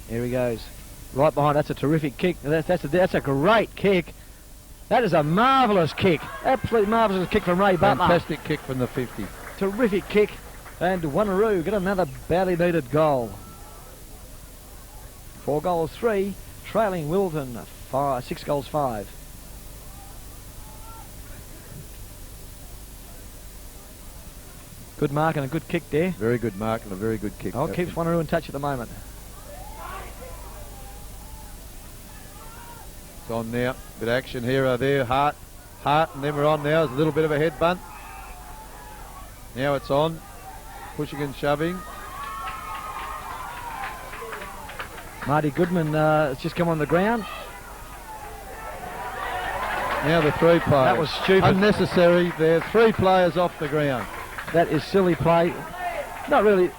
Here he goes. Right behind. That's a terrific kick. That's a great kick. That is a marvellous kick. Absolutely marvellous kick from Ray Butler. Fantastic kick from the 50. Terrific kick. And Wanneroo get another badly needed goal. 4 goals 3. Trailing Willetton 6 goals 5. Good mark and a good kick there. Very good mark and a very good kick. Oh, keeps Wanneroo in touch at the moment. It's on now. Bit of action here or there. Hart, and then we're on now. There's a little bit of a head bunt. Now it's on. Pushing and shoving. Marty Goodman has just come on the ground. Now the 3 players. That was stupid. Unnecessary. There are 3 players off the ground. That is silly play. Not really.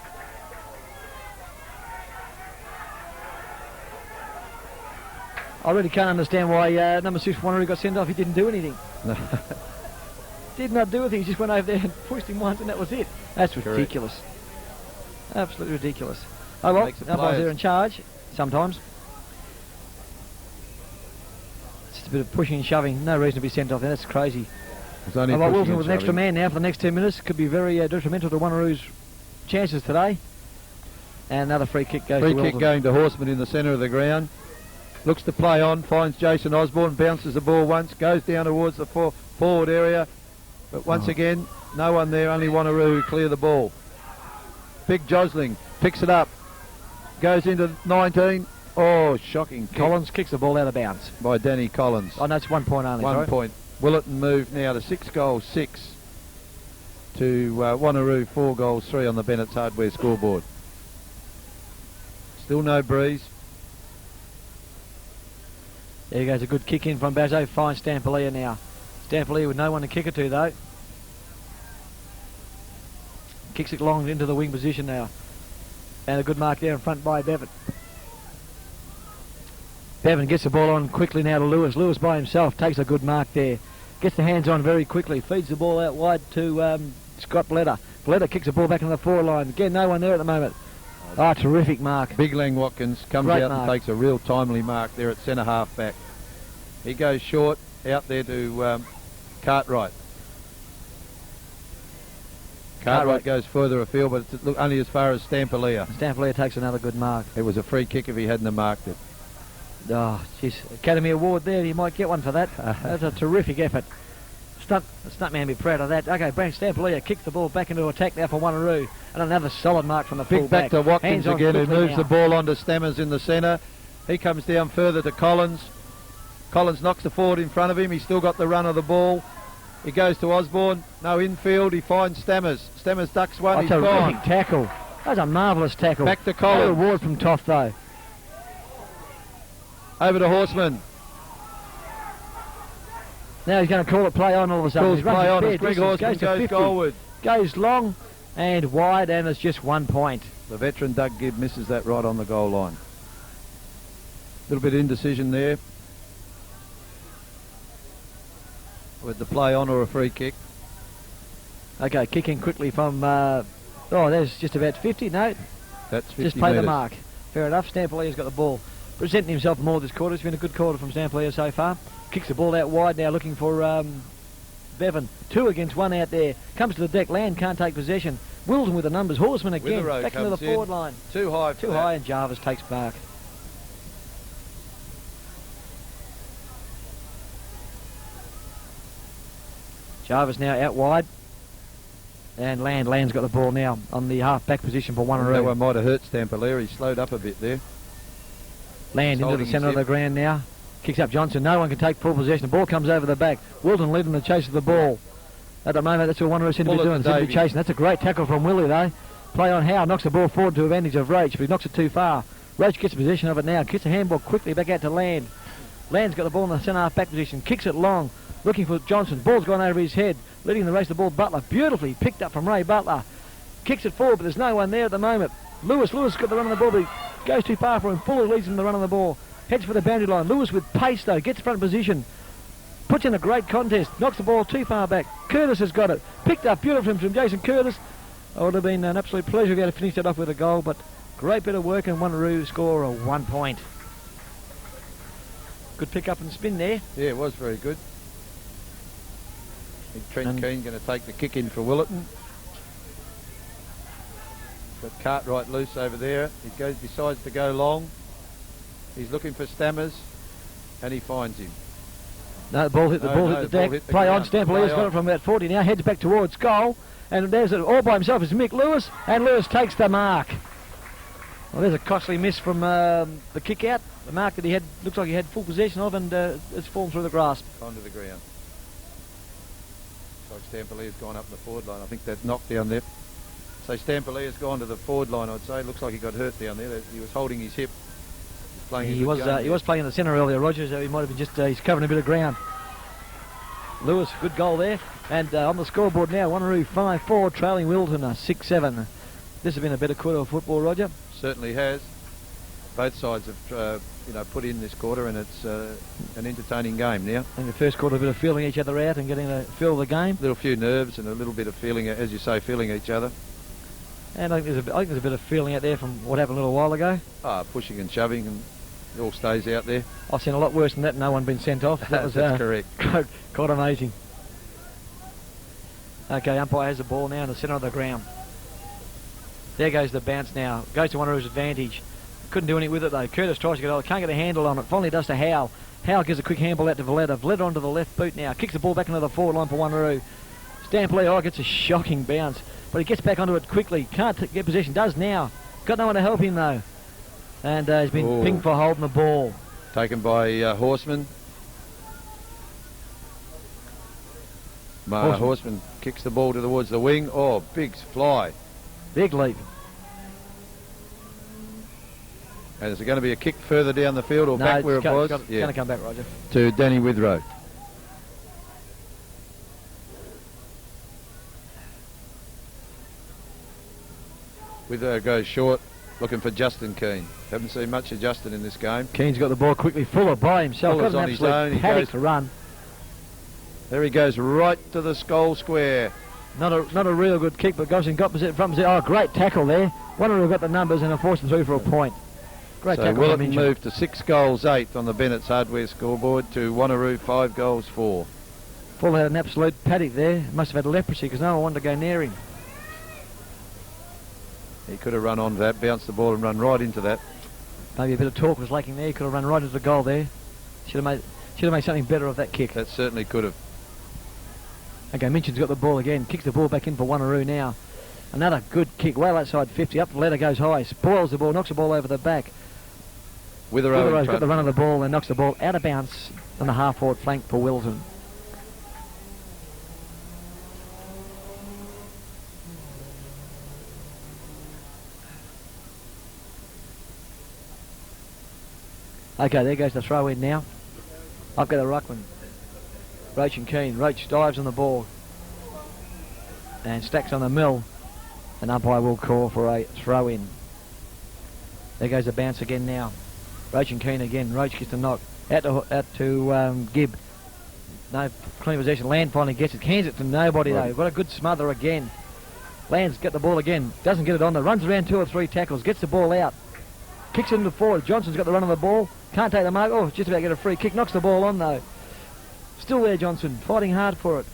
I really can't understand why number 6 Wanneroo got sent off. He didn't do anything. Did not do anything. He just went over there and pushed him once and that was it. That's ridiculous. Absolutely ridiculous. Oh well, umpires are in charge sometimes. It's just a bit of pushing and shoving. No reason to be sent off there. That's crazy. Willetton with an extra man now for the next 2 minutes. Could be very detrimental to Wanneroo's chances today. And another free kick goes to Willetton. Free kick going to Horseman in the centre of the ground. Looks to play on, finds Jason Osborne, bounces the ball once, goes down towards the forward area. But once again, no one there, only Wanneroo who clear the ball. Big Josling picks it up, goes into 19. Oh, shocking kick. Collins kicks the ball out of bounds. By Danny Collins. Oh, no, it's 1 point only. 1 point. Willetton move now to 6 goals 6 to Wanneroo 4 goals 3 on the Bennett's Hardware scoreboard. Still no breeze. There goes a good kick in from Bazzo. Fine Stampalier now. Stampalier with no one to kick it to though. Kicks it long into the wing position now. And a good mark there in front by Bevan. Bevan gets the ball on quickly now to Lewis. Lewis by himself takes a good mark there. Gets the hands on very quickly. Feeds the ball out wide to Scott Bletta. Bletta kicks the ball back into the forward line. Again, no one there at the moment. Ah, terrific mark. Big Lang Watkins comes Great out mark. and takes a real timely mark there at centre half back. He goes short out there to Cartwright. Cartwright goes further afield, but it's only as far as Stampelia. Stampelia takes another good mark. It was a free kick if he hadn't have marked it. Oh, jeez. Academy Award there. You might get one for that. That's a terrific effort. Stuntman be proud of that. Okay, Brent Stampelia kicks the ball back into attack now for Wanneroo. And another solid mark from the Big full-back. back to Watkins Hands on again, who quickly moves now. the ball onto Stammers in the centre. He comes down further to Collins. Collins knocks the forward in front of him. He's still got the run of the ball. He goes to Osborne. No infield. He finds Stammers. Stammers ducks one. He's Terrific gone. tackle. That was a marvellous tackle. Back to No Collins. reward from Toff though. Over to Horseman. Now he's going to call it play on all of a sudden. Calls He's running play on fair as Greg distance, Horseman to goes 50. goalward. Goes long and wide, and it's just 1 point. The veteran Doug Gibb misses that right on the goal line. Little bit of indecision there. With the play on or a free kick. Okay, kicking quickly from... there's just about 50. No, That's 50 just play the metres. mark. Fair enough. Stampelia's got the ball. Presenting himself more this quarter. It's been a good quarter from Stampelia so far. Kicks the ball out wide now, looking for Bevan. 2 against 1 out there. Comes to the deck. Land can't take possession. Wilton with the numbers. Horseman again. Willetton Back into the comes in. forward line. Too high for Too that. high, and Jarvis takes mark. Jarvis now out wide. And Land's got the ball now on the half-back position for That Wanneroo. one might have hurt Stampelia. He slowed up a bit there. Land into holding the his centre of the hip. ground now. Kicks up Johnson. No one can take full possession. The ball comes over the back. Wilton leading the chase of the ball. At the moment, that's what Wanneroo seem to be Pull it doing. to Seem to be Davey. chasing. That's a great tackle from Willie, though. Play on Howe. Knocks the ball forward to advantage of Roach, but he knocks it too far. Roach gets possession of it now. Kicks a handball quickly back out to Land. Land's got the ball in the centre half-back position. Kicks it long. Looking for Johnson. Ball's gone over his head. Leading the race, the ball, Butler. Beautifully picked up from Ray Butler. Kicks it forward, but there's no one there at the moment. Lewis got the run of the ball, but he goes too far for him. Fuller leads him the run of the ball. Heads for the boundary line. Lewis with pace, though. Gets front position. Puts in a great contest. Knocks the ball too far back. Curtis has got it. Picked up beautifully from Jason Curtis. It would have been an absolute pleasure if he had finished that off with a goal, but great bit of work, and Wanneroo score a 1 point. Good pick up and spin there. Yeah, it was very good. I think Trent Keane going to take the kick in for Willetton. Got Cartwright loose over there. He decides to go long. He's looking for Stammers, and he finds him. No, the ball hit the No, ball no, hit the the ball deck. hit the Play on. ground. Stampelia's Play got on. it from about 40 now. Heads back towards goal. And there's it all by himself is Mick Lewis. And Lewis takes the mark. Well, there's a costly miss from the kick out. The mark that he had, looks like he had full possession of, and it's fallen through the grasp. Onto the ground. Looks like Stampelia's gone up the forward line. I think that knocked down there. So Stampelia's gone to the forward line, I'd say. Looks like he got hurt down there. He was holding his hip. He's playing a He good was game he there. was playing in the centre earlier, Roger, so he might have been just he's covering a bit of ground. Lewis, good goal there. And on the scoreboard now, Wanneroo 5-4, trailing Wilton 6-7. This has been a better quarter of football, Roger. Certainly has. Both sides have put in this quarter, and it's an entertaining game now. In the first quarter, a bit of feeling each other out and getting a feel of the game. Little few nerves and a little bit of feeling, as you say, feeling each other. And I think there's a bit of feeling out there from what happened a little while ago. Pushing and shoving, and it all stays out there. I've seen a lot worse than that. No one been sent off. That was That's correct. quite amazing. Okay, umpire has the ball now in the centre of the ground. There goes the bounce now. Goes to Wanneroo's advantage. Couldn't do anything with it though. Curtis tries to get it. Can't get a handle on it. Finally does to Howe. Howe gives a quick handball out to Valletta. Valletta onto the left boot now. Kicks the ball back into the forward line for Wanneroo. Stampley, gets a shocking bounce. But he gets back onto it quickly. Can't get possession. Does now. Got no one to help him though. And he's been pinged for holding the ball. Taken by Horseman. Horseman kicks the ball towards the wing. Oh, big fly. Big leap. And is it going to be a kick further down the field or back where it was? It's going to come back, Roger. To Danny Withrow. Withrow goes short. looking for Justin Keane. Haven't seen much of Justin in this game. Keane's got the ball quickly. Fuller by himself. Fuller's Got an on his absolute own. He paddock goes- to run. There he goes, right to the goal square. Not a real good kick, but Gosnells got from position. Oh, great tackle there. Wanneroo got the numbers and forced them through for a point. Great So tackle. from Willetton Minchin. moved to 6 goals 8 on the Bennett's hardware scoreboard to Wanneroo 5 goals 4. Fuller had an absolute paddock there. Must have had leprosy because no one wanted to go near him. He could have run on that, bounced the ball and run right into that. Maybe a bit of talk was lacking there. He could have run right into the goal there. Should have made something better of that kick. That certainly could have. Okay, Minchin's got the ball again. Kicks the ball back in for Wanneroo now. Another good kick, well outside 50. Up the ladder goes high. Spoils the ball, knocks the ball over the back. Witherow in Withero's got front. the run of the ball and knocks the ball out of bounds on the half-forward flank for Willetton. Okay, there goes the throw in now. I've got the ruckman. Roach and Keane. Roach dives on the ball and stacks on the mill. An umpire will call for a throw in. There goes the bounce again now. Roach and Keane again. Roach gets the knock. Out to Gibb. No clean possession. Land finally gets it. Hands it to nobody though. What a good smother again. Land's got the ball again. Doesn't get it on there. Runs around 2 or 3 tackles. Gets the ball out. Kicks it into forward. Johnson's got the run of the ball. Can't take the mark. Oh, just about get a free kick. Knocks the ball on though. Still there, Johnson. Fighting hard for it.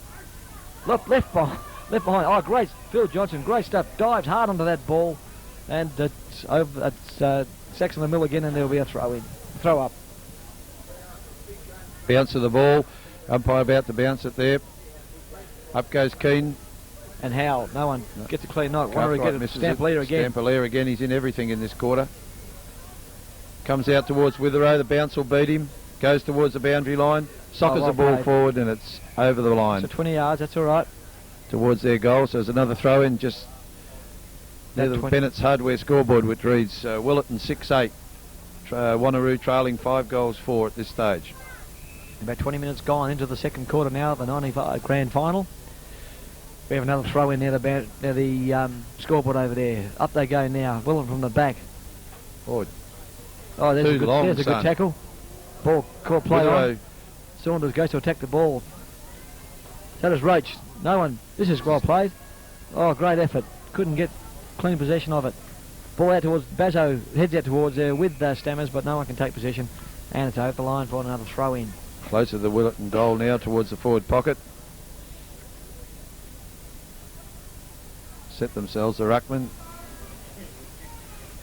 Left behind. Oh, great. Phil Johnson. Great stuff. Dives hard onto that ball. And it's over. It's sacks on the mill again, and there'll be a throw in. Throw up. Bounce of the ball. Umpire about to bounce it there. Up goes Keane. And Howell. No one gets a clean knock. Wanneroo Cartwright get it. misses Stampolier again. Stampolier again. He's in everything in this quarter. Comes out towards Witherow. The bounce will beat him. Goes towards the boundary line. Sockers well the ball played. forward, and it's over the line So 20 yards. That's all right. towards their goal. So there's another throw in just near the 20. Bennett's hardware scoreboard, which reads Willetton 6-8. Wanneroo trailing 5 goals 4 at this stage. About 20 minutes gone into the second quarter now of the 95 grand final. We have another throw in near the scoreboard over there. Up they go now. Willetton from the back. Forward. Oh, there's Too a good, long, there's a good son. tackle. Ball caught play on. Witherow Saunders goes to attack the ball. So does Roach. No one. This is well played. Oh, great effort. Couldn't get clean possession of it. Ball out towards Bazzo. Heads out towards there with Stammers, but no one can take possession. And it's over the line for another throw in. closer to the Willetton goal now towards the forward pocket. Set themselves the ruckman.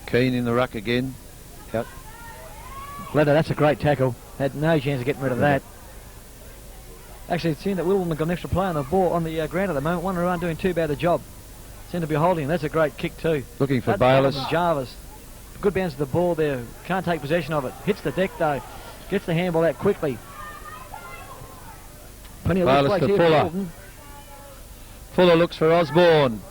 Keane in the ruck again. Out. Leather, that's a great tackle. Had no chance of getting rid of that. Actually, it seemed that Willetton got an extra play on the ball on the ground at the moment. Wanneroo aren't doing too bad a job. Seem to be holding. That's a great kick too. Looking for That's Bayless. better than Jarvis. Good bounce of the ball there. Can't take possession of it. Hits the deck though. Gets the handball out quickly. Plenty of Bayless place to here for Fuller. Willetton. Fuller looks for Osborne.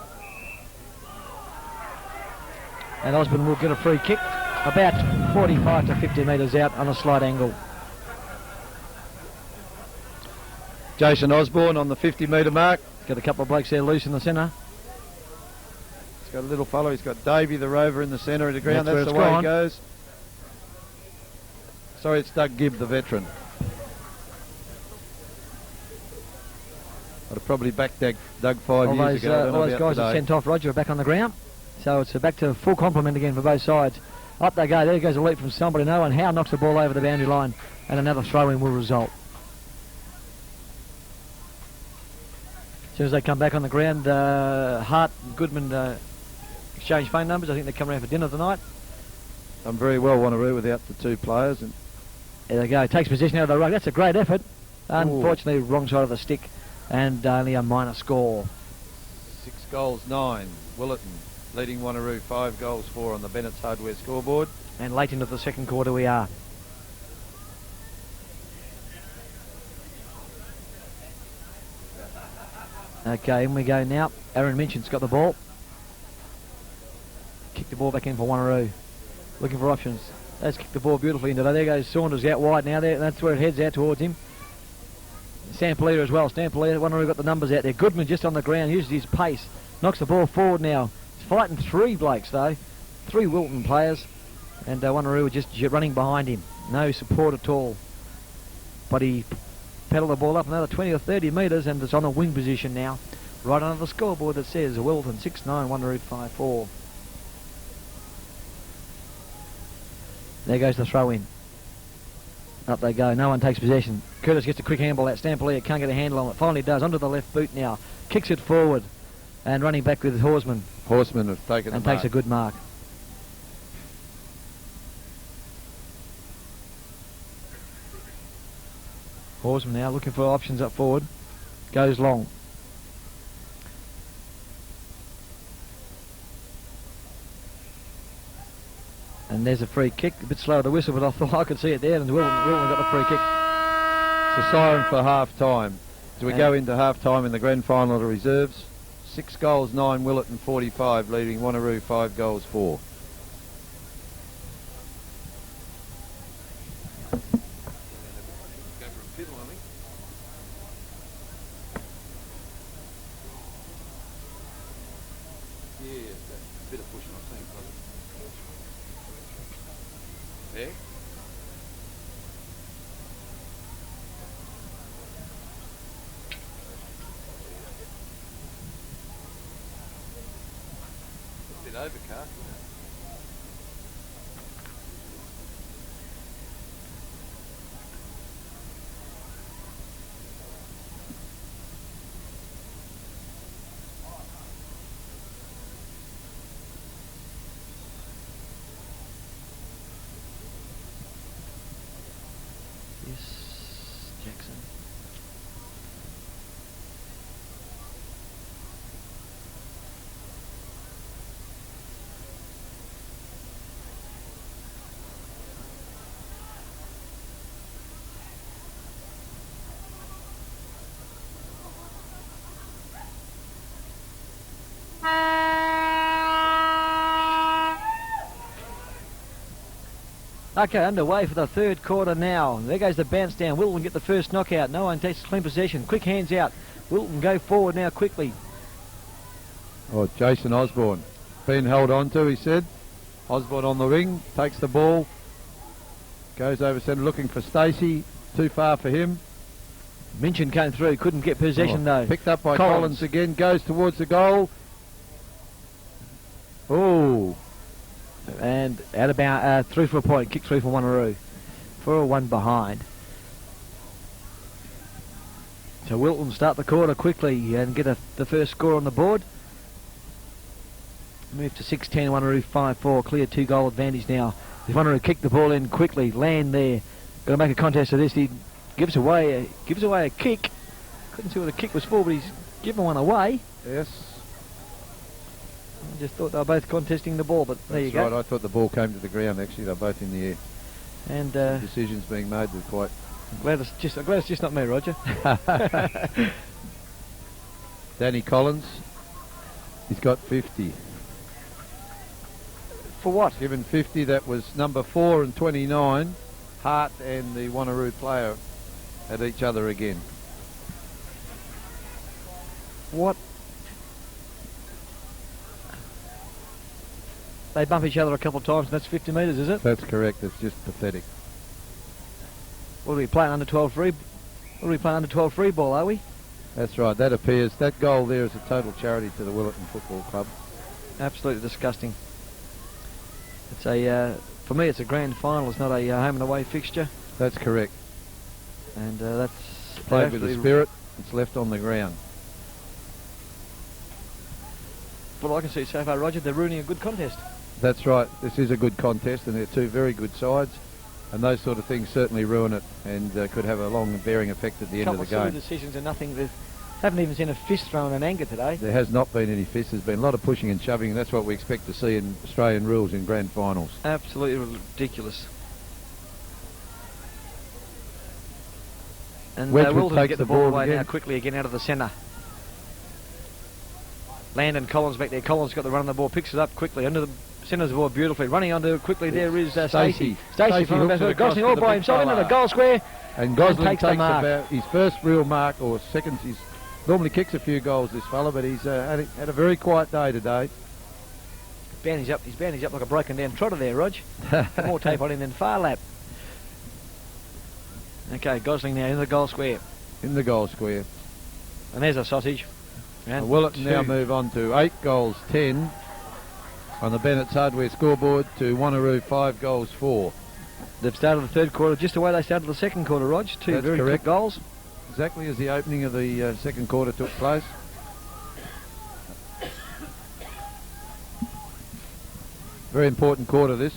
And Osborne will get a free kick about 45 to 50 metres out on a slight angle. Jason Osborne on the 50-metre mark. Got a couple of blokes there loose in the centre. He's got a little fellow. He's got Davey the Rover in the centre of the ground. That's where That's the it's way gone. he goes. Sorry, it's Doug Gibb, the veteran. I'd have probably backed Doug 5 All years those, ago. I don't know all those about guys that today. sent off Roger are back on the ground. So it's back to full complement again for both sides. Up they go. There goes a leap from somebody. No one. Howe knocks the ball over the boundary line. And another throw-in will result. As soon as they come back on the ground, Hart and Goodman exchange phone numbers. I think they come around for dinner tonight. I'm very well Wanneroo without the two players. And There they go. Takes position out of the ruck. That's a great effort. Unfortunately, wrong side of the stick. And only a minor score. 6 goals 9. Willetton leading Wanneroo 5 goals 4 on the Bennett's hardware scoreboard. And late into the second quarter we are. Okay, in we go now. Aaron Minchin's got the ball. Kick the ball back in for Wanneroo. Looking for options. Let's kick the ball beautifully into there. There goes Saunders out wide now. There, that's where it heads out towards him. Stampolier as well. Stampolier, Wanneroo got the numbers out there. Goodman just on the ground, uses his pace. Knocks the ball forward now. He's fighting 3 blokes though. 3 Willetton players, and Wanneroo were just running behind him. No support at all. But he pedalled the ball up another 20 or 30 metres, and it's on a wing position now. Right under the scoreboard that says Willetton 6-9, Wanneroo 5-4. There goes the throw in. Up they go. No one takes possession. Curtis gets a quick handball out. Stampolia can't get a handle on it. Finally does. Onto the left boot now. Kicks it forward. And running back with Horseman. Horseman has taken and the takes mark. a good mark. Horseman now looking for options up forward. Goes long. And there's a free kick. A bit slow to whistle, but I thought I could see it there, and Willetton got the free kick. It's a siren for half-time. As we go into half-time in the grand final of the reserves, 6 goals, 9 Willetton 45, leading Wanneroo 5 goals, 4. Overcast, Yes, Jackson. Okay, underway for the third quarter now. There goes the bounce down. Willetton get the first knockout. No one takes clean possession. Quick hands out. Willetton go forward now quickly. Oh, Jason Osborne being held on to, he said. Osborne on the ring, takes the ball, goes over centre looking for Stacey. Too far for him. Minchin came through, couldn't get possession though. Picked up by Collins again, goes towards the goal. Oh. And out about through for a point, kick through for Wanneroo. 4-1 behind. So Willetton start the quarter quickly and get the first score on the board. Move to 6-10, Wanneroo 5-4, clear 2-goal advantage now. If Wanneroo kick the ball in quickly, land there. Got to make a contest of this. He gives away a kick. Couldn't see what the kick was for, but he's given one away. Yes. I just thought they were both contesting the ball, but there you go. Right, I thought the ball came to the ground. Actually, they're both in the air. And decisions being made were quite. I'm glad it's just not me, Roger. Danny Collins, he's got 50. For what? Given 50, that was number 4 and 29. Hart and the Wanneroo player at each other again. What? They bump each other a couple of times, and that's 50 metres, is it? That's correct. It's just pathetic. What are we playing under 12 free? What are we playing under 12 free ball? Are we? That's right. That appears. That goal there is a total charity to the Willetton Football Club. Absolutely disgusting. It's a for me, it's a grand final. It's not a home and away fixture. That's correct. And that's played with the spirit. It's left on the ground. Well, I can see so far, Roger, they're ruining a good contest. That's right. This is a good contest, and they're two very good sides, and those sort of things certainly ruin it, and could have a long and bearing effect at the end of the game. Couple of decisions and nothing. They haven't even seen a fist thrown in anger today. There has not been any fists. There's been a lot of pushing and shoving, and that's what we expect to see in Australian rules in grand finals. Absolutely ridiculous. And Willetton get the ball away now quickly again out of the centre. Landon Collins back there. Collins got the run on the ball, picks it up quickly under the centre of the ball beautifully. Running onto it quickly there is Stacey. Stacey from the back. Gosnells all by himself into the goal square. And Gosnells takes about his first real mark, or second. He's normally kicks a few goals, this fella, but he's had a very quiet day today. bandaged up. He's bandaged up like a broken down trotter there, Rog. More tape on him than far lap. Okay, Gosling now in the goal square. In the goal square. And there's a sausage. And Willetton now move on to 8 goals 10 on the Bennett's Hardware scoreboard to Wanneroo 5 goals 4. They've started the third quarter just the way they started the second quarter, Rog. Two That's very correct. quick goals. Exactly as the opening of the second quarter took place. Very important quarter this.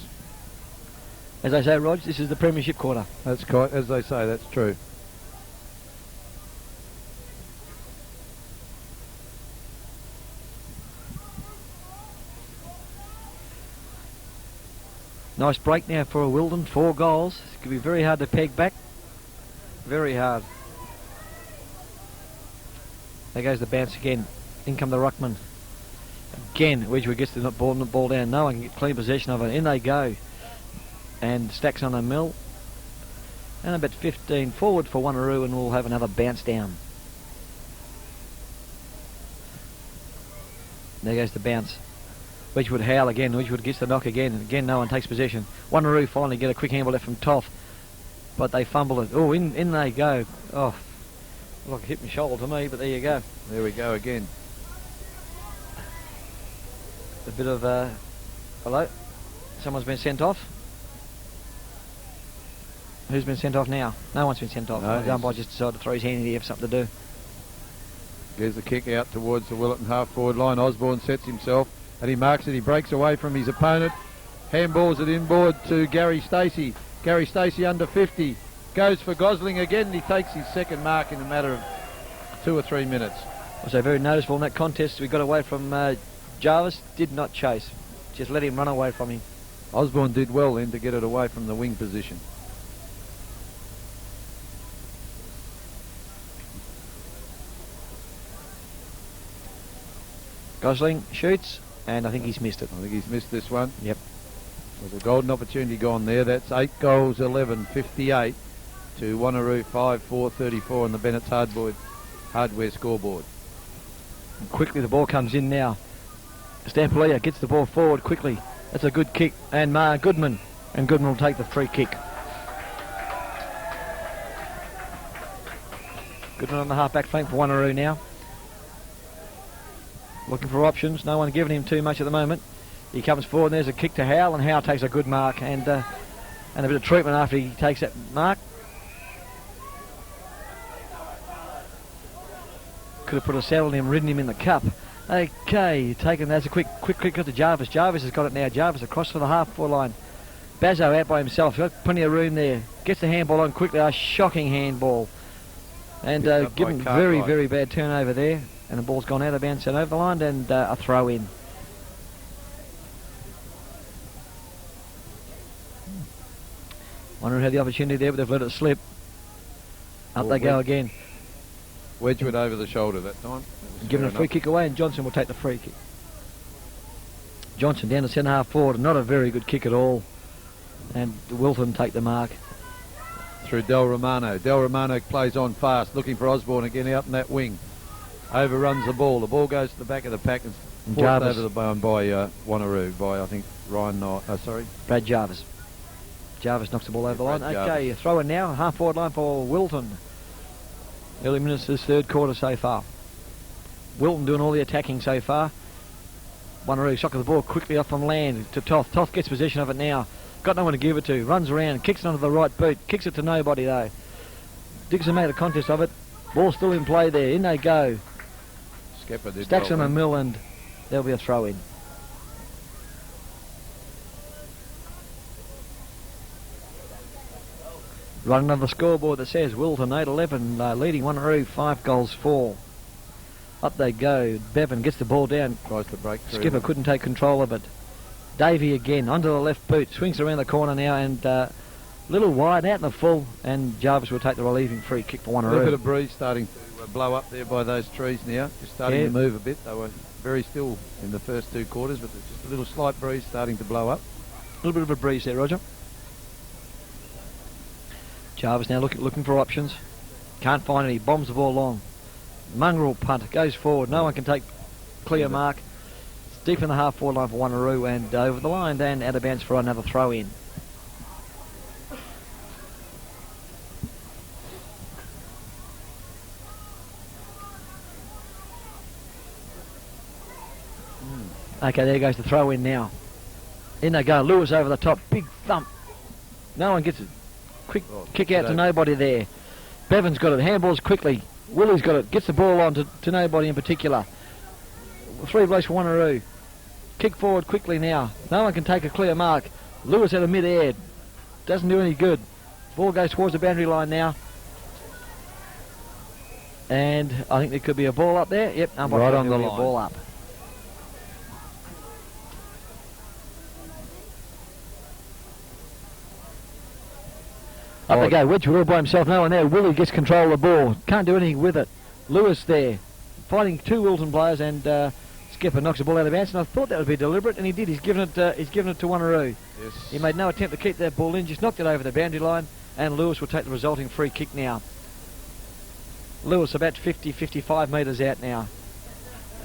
As I say, Rog, this is the premiership quarter. That's quite, as they say, that's true. Nice break now for Willetton, 4 goals. It's going to be very hard to peg back. Very hard. There goes the bounce again. In come the ruckman. Again, Wedgwood gets the ball down. No one can get clean possession of it. In they go. And stacks on a mill. And about 15 forward for Wanneroo, and we'll have another bounce down. There goes the bounce. Wedgwood howl again. Wedgwood gets the knock again. Again, no one takes possession. Wanneroo finally get a quick handball left from Toff, but they fumble it. Oh, in they go. Oh, like it hit my shoulder to me, but there you go. There we go again. A bit of hello. Someone's been sent off. Who's been sent off now? No one's been sent off. No, The umpire just decided to throw his hand in the air for something to do. Gives the kick out towards the Willetton half-forward line. Osborne sets himself and he marks it. He breaks away from his opponent. Handballs it inboard to Gary Stacey. Gary Stacey under 50. Goes for Gosling again. He takes his second mark in a matter of 2 or 3 minutes. Also very noticeable in that contest, we got away from Jarvis. Did not chase. Just let him run away from him. Osborne did well then to get it away from the wing position. Gosling shoots, and I think he's missed it. I think he's missed this one. Yep. There's a golden opportunity gone there. That's 8 goals 11, 58 to Wanneroo 5, 4, 34 on the Bennett's Hardware scoreboard. And quickly the ball comes in now. Stampolia gets the ball forward quickly. That's a good kick, and Goodman. And Goodman will take the free kick. Goodman on the half-back flank for Wanneroo now. Looking for options. No one giving him too much at the moment. He comes forward and there's a kick to Howe, and Howe takes a good mark and a bit of treatment after he takes that mark. Could have put a saddle on him, ridden him in the cup. Okay, taken. That's a quick kick to Jarvis. Jarvis has got it now. Jarvis across for the half-forward line. Bazzo out by himself. Got plenty of room there. Gets the handball on quickly. A shocking handball. And given very, very bad turnover there. And the ball's gone out of bounds and over the line, and a throw in. Wanneroo had the opportunity there, but they've let it slip. Up they go again. Wedgwood over the shoulder that time. Given a free kick away, and Johnson will take the free kick. Johnson down to centre half forward. Not a very good kick at all. And Willetton take the mark. Through Del Romano. Del Romano plays on fast, looking for Osborne again out in that wing. Overruns the ball. The ball goes to the back of the pack and forced over the bone by Wanneroo, by I think Brad Jarvis. Jarvis knocks the ball over the line. Okay, throw in now, half forward line for Willetton. Early minutes of this third quarter so far. Willetton doing all the attacking so far. Wanneroo shock of the ball quickly off from land to Toth. Toth gets possession of it now. Got no one to give it to. Runs around, kicks it onto the right boot. Kicks it to nobody though. Dixon made a contest of it. Ball still in play there. In they go. Stacks on a mill, and there'll be a throw in. Running on the scoreboard that says Willetton 8-11, leading Wanneroo 5 goals 4. Up they go. Bevan gets the ball down. Tries to break through. Skipper couldn't take control of it. Davey again onto the left boot, swings around the corner now, and little wide out in the full, and Jarvis will take the relieving free kick for Wanneroo. A little bit of breeze starting to blow up there by those trees now. Just starting to move a bit. They were very still in the first 2 quarters, but there's just a little slight breeze starting to blow up. A little bit of a breeze there, Roger. Jarvis now looking for options. Can't find any. Bombs the ball long. Mongrel punt. Goes forward. No one can take clear mark. Deep in the half-forward line for Wanneroo and over the line and out of bounds for another throw-in. Okay, there goes the throw-in now. In they go. Lewis over the top. Big thump. No one gets it. Quick kick out to nobody there. Bevan's got it. Handballs quickly. Willie's got it. Gets the ball on to nobody in particular. 3 blokes for Wanneroo. Kick forward quickly now. No one can take a clear mark. Lewis out of mid-air. Doesn't do any good. Ball goes towards the boundary line now. And I think there could be a ball up there. Yep, right on the line. Ball up. Up they go. Wedgwood all by himself. No one there. Willie gets control of the ball. Can't do anything with it. Lewis there. Fighting 2 Willetton players and Skipper knocks the ball out of bounds. And I thought that would be deliberate, and he did. He's given it to Wanneroo. Yes. He made no attempt to keep that ball in. Just knocked it over the boundary line. And Lewis will take the resulting free kick now. Lewis about 50-55 metres out now.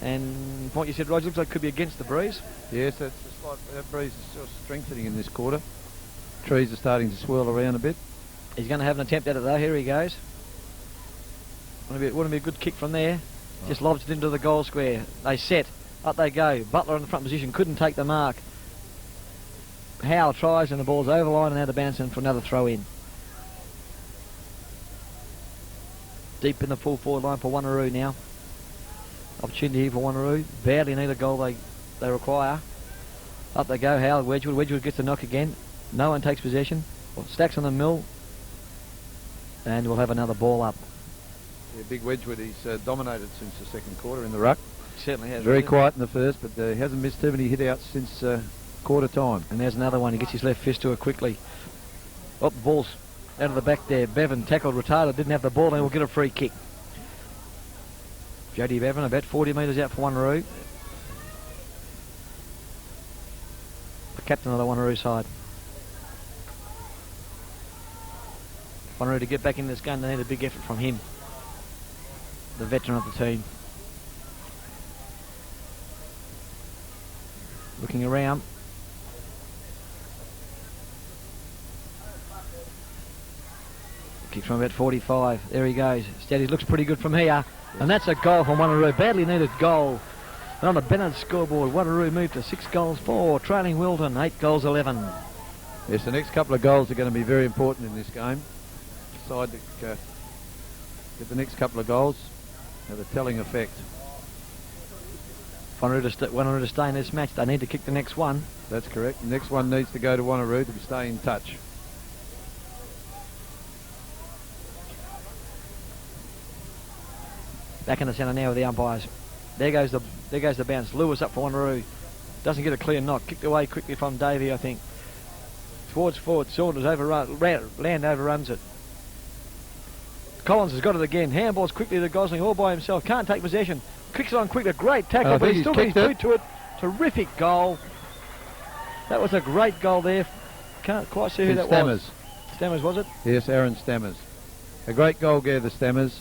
And what you said, Roger, looks like it could be against the breeze. Yes, that's a slight, that breeze is sort of strengthening in this quarter. Trees are starting to swirl around a bit. He's going to have an attempt at it though. Here he goes. Wouldn't be a good kick from there. Oh. Just lobs it into the goal square. They set. Up they go. Butler in the front position. Couldn't take the mark. Howell tries and the ball's over line and out of bounds and for another throw in. Deep in the full forward line for Wanneroo now. Opportunity here for Wanneroo. Badly need a goal they require. Up they go. Howell, Wedgwood. Wedgwood gets the knock again. No one takes possession. Stacks on the mill. And we'll have another ball up. Yeah, Big Wedgwood, he's dominated since the second quarter in the ruck. He certainly has. Very quiet in the first, but he hasn't missed too many hit-outs since quarter time. And there's another one. He gets his left fist to it quickly. Oh, the ball's out of the back there. Bevan tackled, retarded, didn't have the ball, and will get a free kick. Jody Bevan about 40 metres out for Wanneroo. The captain of the Wanneroo side. Wanneroo to get back in this game, they need a big effort from him, the veteran of the team. Looking around. Kicks from about 45. There he goes. Steady, looks pretty good from here. And that's a goal from Wanneroo. Badly needed goal. And on the Bennett scoreboard, Wanneroo moved to 6 goals 4, trailing Willetton 8 goals 11. Yes, the next couple of goals are going to be very important in this game. Side that get the next couple of goals have a telling effect. Wanneroo to stay in this match, they need to kick the next one. That's correct. The next one needs to go to Wanneroo to stay in touch. Back in the centre now with the umpires. There goes the bounce. Lewis up for Wanneroo. Doesn't get a clear knock. Kicked away quickly from Davey, I think. Forward. Saunders Land overruns it. Collins has got it again. Handballs quickly to Gosling all by himself. Can't take possession. Kicks it on quick. A great tackle, but he's still getting through to it. Terrific goal. That was a great goal there. Can't quite see who that was. Stammers, was it? Yes, Aaron Stammers. A great goal there, the Stammers.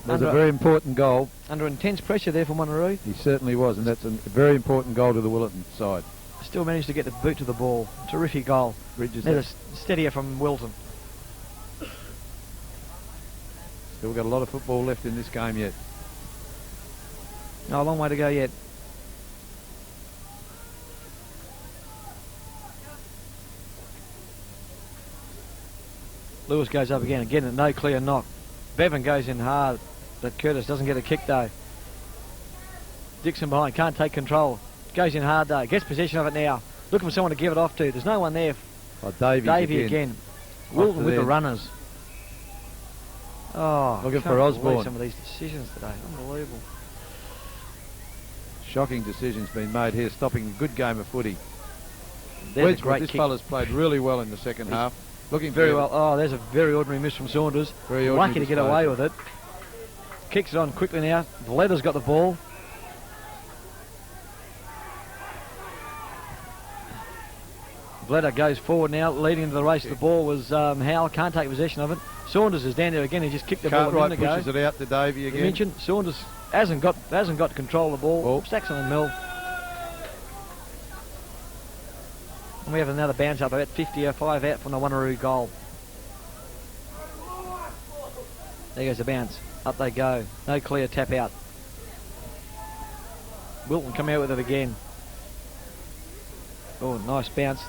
It was a very important goal. Under intense pressure there from Wanneroo. He certainly was, and that's a very important goal to the Willetton side. Still managed to get the boot to the ball. Terrific goal. Bridges a steadier from Willetton. Still got a lot of football left in this game yet. No, a long way to go yet. Lewis goes up again, no clear knock. Bevan goes in hard, but Curtis doesn't get a kick though. Dixon behind, can't take control. Goes in hard though, gets possession of it now. Looking for someone to give it off to. There's no one there. Oh, Davey again. Willetton with the runners. Oh, looking for Osborne. Some of these decisions today, unbelievable. Shocking decisions being made here, stopping a good game of footy. Wedgwood, this fella's played really well in the second half. Looking very well. Oh, there's a very ordinary miss from Saunders. Lucky to get away with it. Kicks it on quickly now. Villetter's got the ball. Vletter goes forward now, leading into the race. The ball was Howell, can't take possession of it. Saunders is down there again. He just kicked the ball a minute ago. Pushes it out to Davey again. You mentioned Saunders hasn't got control of the ball. Stacks on the mill. And we have another bounce up about 55 out from the Wanneroo goal. There goes the bounce. Up they go. No clear tap out. Willetton come out with it again. Oh, nice bounce.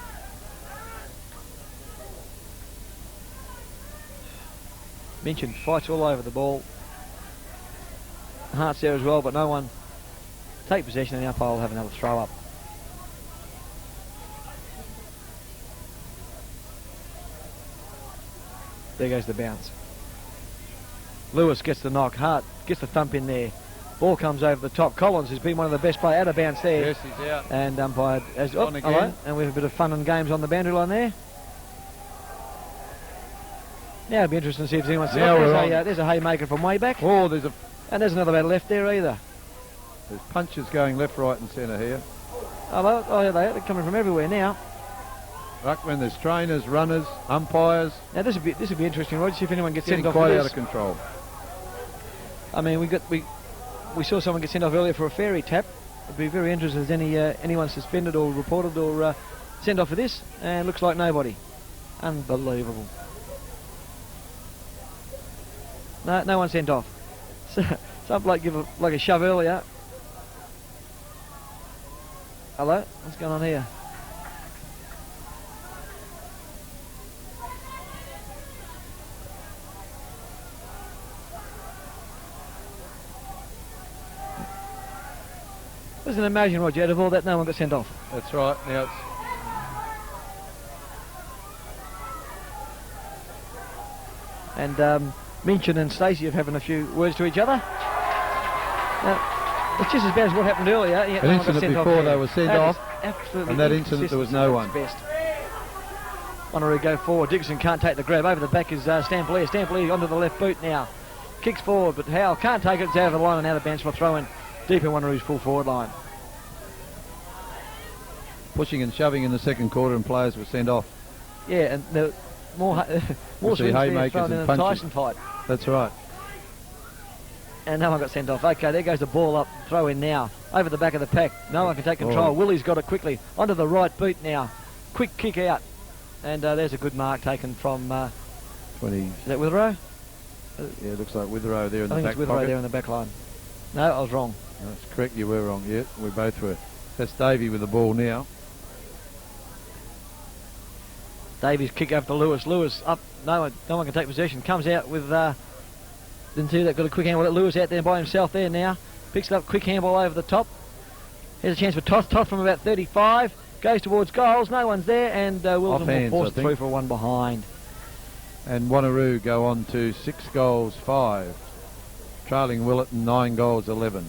Minchin fights all over the ball. Hart's there as well, but no one take possession, and the umpire will have another throw up. There goes the bounce. Lewis gets the knock. Hart gets the thump in there. Ball comes over the top. Collins, who's been one of the best players, out of bounce there. Yes, he's out. And umpire has on again. hello, and we have a bit of fun and games on the boundary line there. Now it'll be interesting to see if anyone's there's a haymaker from way back. Oh, And there's another battle left there either. there's punches going left, right and centre here. Oh, they're coming from everywhere now. Ruckman, there's trainers, runners, umpires. Now this would be interesting, Roger, see if anyone gets Getting sent off quite for out this. of control. I mean, we saw someone get sent off earlier for a fairy tap. It'd be very interesting if there's anyone suspended or reported or sent off for this. And looks like nobody. Unbelievable. No one sent off. Some bloke give a shove earlier. Hello, what's going on here? There's an imagine, Roger, out of all that, no one got sent off. That's right. Now it's And Minchin and Stacey have having a few words to each other. It's just as bad as what happened earlier. an incident before they were sent off. Absolutely. And that incident there was no one. Best. Wanneroo go forward. Dickinson can't take the grab. Over the back is Stampley. Stampley onto the left boot now. Kicks forward, but Howell can't take it. It's out of the line and out of bounds for a throw in deep in Wanneroo's full forward line. Pushing and shoving in the second quarter, and players were sent off. Yeah, and the more see swings haymakers thrown in and the punches. Tyson fight. That's right. And no one got sent off. Okay, there goes the ball up. Throw in now. Over the back of the pack. No one can take control. Oh. Willie's got it quickly. Onto the right boot now. Quick kick out. And there's a good mark taken from... 20. is that Witherow? Yeah, it looks like Witherow there in I the think back it's Witherow pocket. there in the back line. No, I was wrong. That's correct, you were wrong. Yeah, we both were. That's Davey with the ball now. Davies kick over to Lewis. Lewis up. No one can take possession. Comes out with... didn't see that. Got a quick handball. Lewis out there by himself there now. Picks it up. Quick handball over the top. Here's a chance for Toth. Toth from about 35. Goes towards goals. No one's there. And Willetton will force it through for one behind. And Wanneroo go on to 6 goals, 5. Trailing Willetton 9 goals, 11.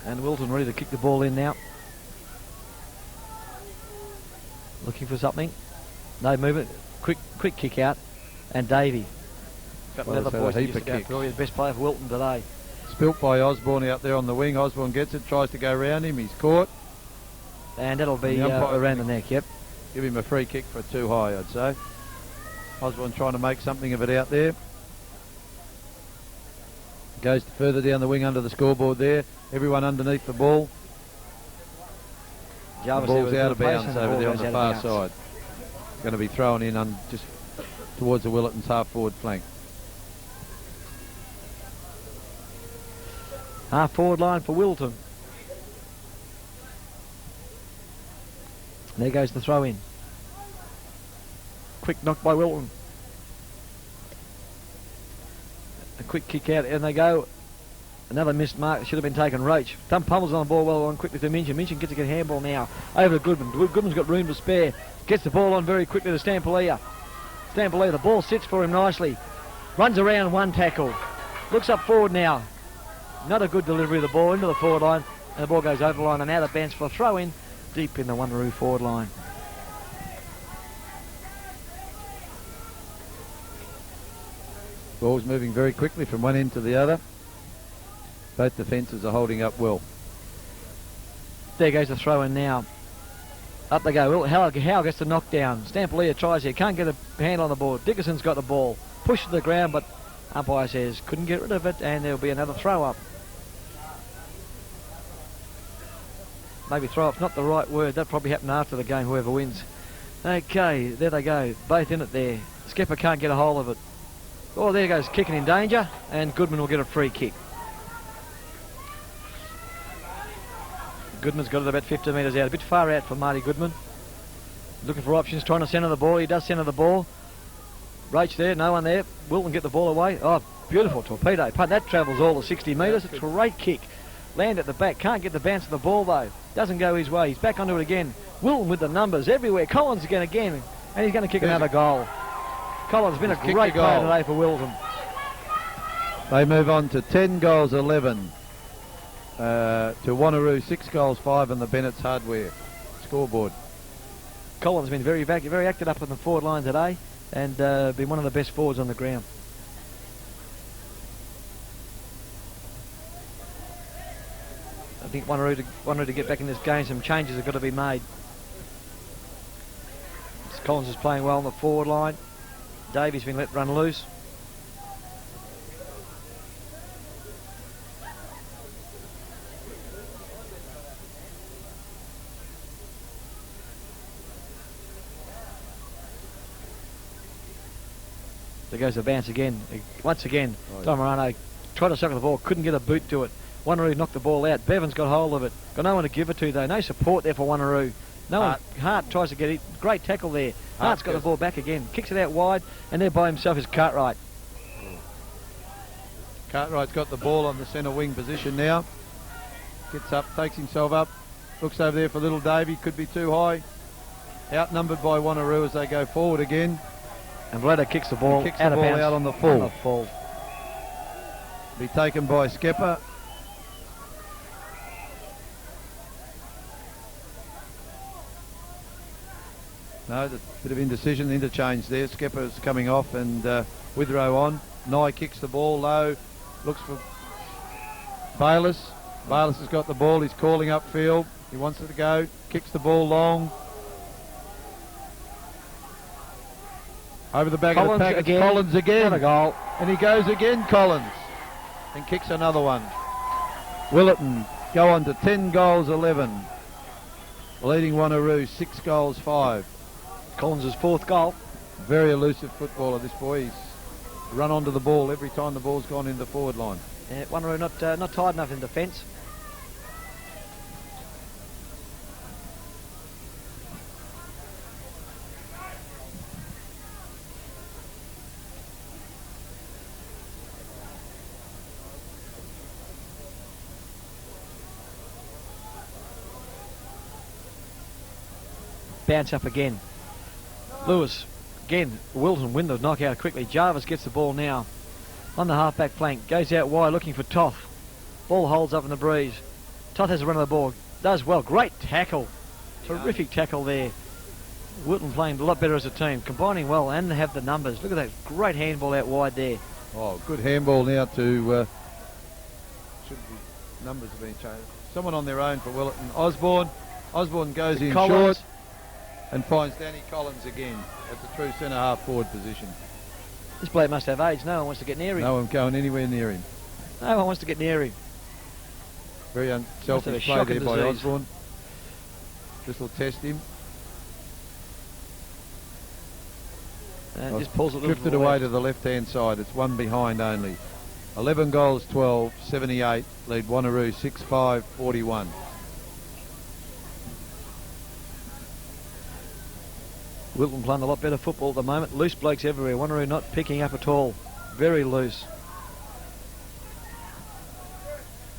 And Willetton ready to kick the ball in now. Looking for something. No movement. Quick kick out. And Davey. Got Well, another he's had a voice. heap of He's kicks. the best player for Willetton today. Spilt by Osborne out there on the wing. Osborne gets it, tries to go round him. He's caught. And that'll be And the umpire- around the neck, yep. Give him a free kick for too high, I'd say. Osborne trying to make something of it out there. Goes further down the wing under the scoreboard there. Everyone underneath the ball. The Jarvis ball's there out with of a good bounds pace and the over ball there on goes the out far of bounds. side. Going to be thrown in just towards the Willetton's half-forward flank. Half forward line for Willetton. There goes the throw in. Quick knock by Willetton. A quick kick out, and they go. Another missed mark. Should have been taken. Roach. Thumb pummels on the ball well on quickly to Minchin. Minchin gets a good handball now. Over to Goodman. Goodman's got room to spare. Gets the ball on very quickly to Stampelia. Stampelia, the ball sits for him nicely. Runs around one tackle. Looks up forward now. Not a good delivery of the ball into the forward line. And the ball goes over the line and out of bounds for a throw in deep in the Wanneroo forward line. Ball's moving very quickly from one end to the other. Both defences are holding up well. There goes the throw in now. Up they go. Howell gets the knockdown. Stampelia tries here. Can't get a hand on the ball. Dickinson's got the ball. Pushed to the ground, but umpire says couldn't get rid of it, and there'll be another throw up. Maybe throw up's not the right word. That'll probably happen after the game, whoever wins. Okay, there they go. Both in it there. Skipper can't get a hold of it. Oh, there goes Kicking in danger, and Goodman will get a free kick. Goodman's got it about 15 metres out. A bit far out for Marty Goodman. Looking for options, trying to centre the ball. He does centre the ball. Roach there, no one there. Willetton get the ball away. Oh, beautiful torpedo punt. That travels all the 60 metres. A great kick. Land at the back. Can't get the bounce of the ball though. Doesn't go his way. He's back onto it again. Willetton with the numbers everywhere. Collins again, and he's going to kick another goal. Collins has been a great player today for Willetton. They move on to 10 goals 11 to Wanneroo 6 goals 5 on the Bennett's Hardware scoreboard. Collins has been very active up on the forward line today, and been one of the best forwards on the ground. I think Wanneroo to get back in this game, some changes have got to be made. Collins is playing well on the forward line. Davy's been let run loose. There goes the bounce again. Once again, Tomarano tried to suck the ball, couldn't get a boot to it. Wanneroo knocked the ball out. Bevan's got hold of it. Got no one to give it to though. No support there for Wanneroo. No one. Hart tries to get it. Great tackle there. Hart's got the ball back again. Kicks it out wide, and there by himself is Cartwright. Cartwright's got the ball on the centre wing position now. Gets up, takes himself up. Looks over there for little Davey. Could be too high. Outnumbered by Wanneroo as they go forward again. And Vladder kicks the ball out of bounds. Out on the full. Be taken by Skepper. No, a bit of indecision, interchange there. Skepper's coming off and Withrow on. Nye kicks the ball low, looks for Bayliss. Bayliss has got the ball, he's calling upfield. He wants it to go, kicks the ball long. Over the back of the pack, it's Collins again. Another goal. And he goes again, Collins. And kicks another one. Willetton go on to 10 goals 11. Leading Wanneroo 6 goals 5. Collins' 4th goal. Very elusive footballer, this boy. He's run onto the ball every time the ball's gone in the forward line. Yeah, Wanneroo not tight enough in defence. Bounce up again. Lewis, again, Wilton win the knockout quickly. Jarvis gets the ball now on the half-back flank. Goes out wide looking for Toth. Ball holds up in the breeze. Toth has a run of the ball. Does well. Great tackle. Terrific tackle there. Wilton playing a lot better as a team. Combining well and have the numbers. Look at that great handball out wide there. Oh, good handball now to... numbers have been changed. Someone on their own for Willetton. Osborne goes in Collins. Short. And finds Danny Collins again. That's a true centre-half forward position. This bloke must have age. No one wants to get near him. No one going anywhere near him. No one wants to get near him. Very unselfish play there by Osborne. This will test him. And just pulls it drifted away to the left-hand side. It's one behind only. 11 goals 12, 78. Lead Wanneroo 6-5, 41. Wilton playing a lot better football at the moment. Loose blokes everywhere. Wanneroo not picking up at all. Very loose.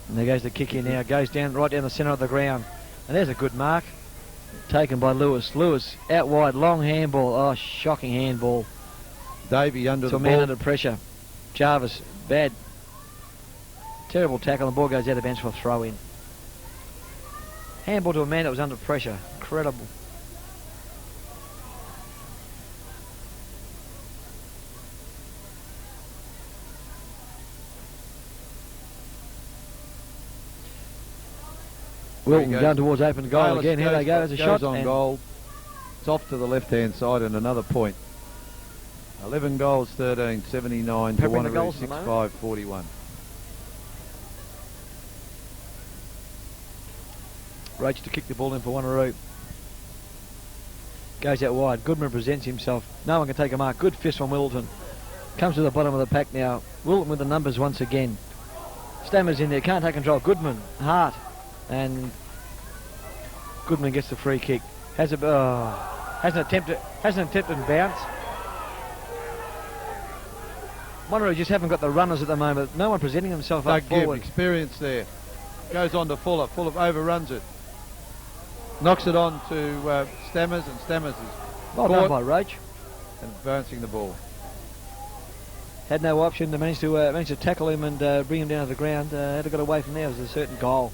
And there goes the kick in now. Goes down right down the centre of the ground. And there's a good mark. Taken by Lewis. Lewis out wide. Long handball. Oh, shocking handball. Davey under the ball. To a man under pressure. Jarvis. Bad. Terrible tackle. And the ball goes out of bounds for a throw in. Handball to a man that was under pressure. Incredible. Wilton going towards open goal again. Here they go. There's a shot. On goal. It's off to the left-hand side and another point. 11 goals, 13, 79 to Wanneroo, 6-5, 41. Roach to kick the ball in for Wanneroo. Goes out wide. Goodman presents himself. No one can take a mark. Good fist from Willetton. Comes to the bottom of the pack now. Willetton with the numbers once again. Stammer's in there. Can't take control. Goodman. Hart. And Goodman gets the free kick. Hasn't attempted and bounce. Wanneroo just haven't got the runners at the moment. No one presenting himself up forward. Experience there. Goes on to Fuller. Fuller overruns it. Knocks it on to Stammers, and Stammers is Well done by Roach. and bouncing the ball. Had no option. They managed to tackle him and bring him down to the ground. Had to get away from there. It was a certain goal.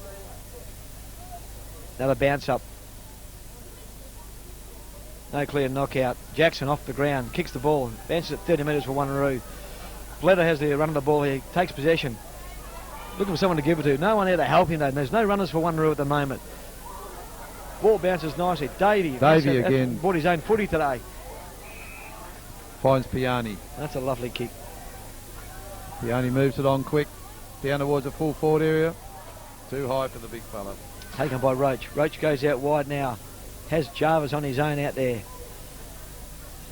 Another bounce up. No clear knockout. Jackson off the ground. Kicks the ball. Bounces it 30 metres for Wanneroo. Bledder has the run of the ball here. Takes possession. Looking for someone to give it to. No one there to help him though. There's no runners for Wanneroo at the moment. Ball bounces nicely. Davey again. Bought his own footy today. Finds Piani. That's a lovely kick. Piani moves it on quick. Down towards the full forward area. Too high for the big fella. Taken by Roach. Roach goes out wide now. Has Jarvis on his own out there.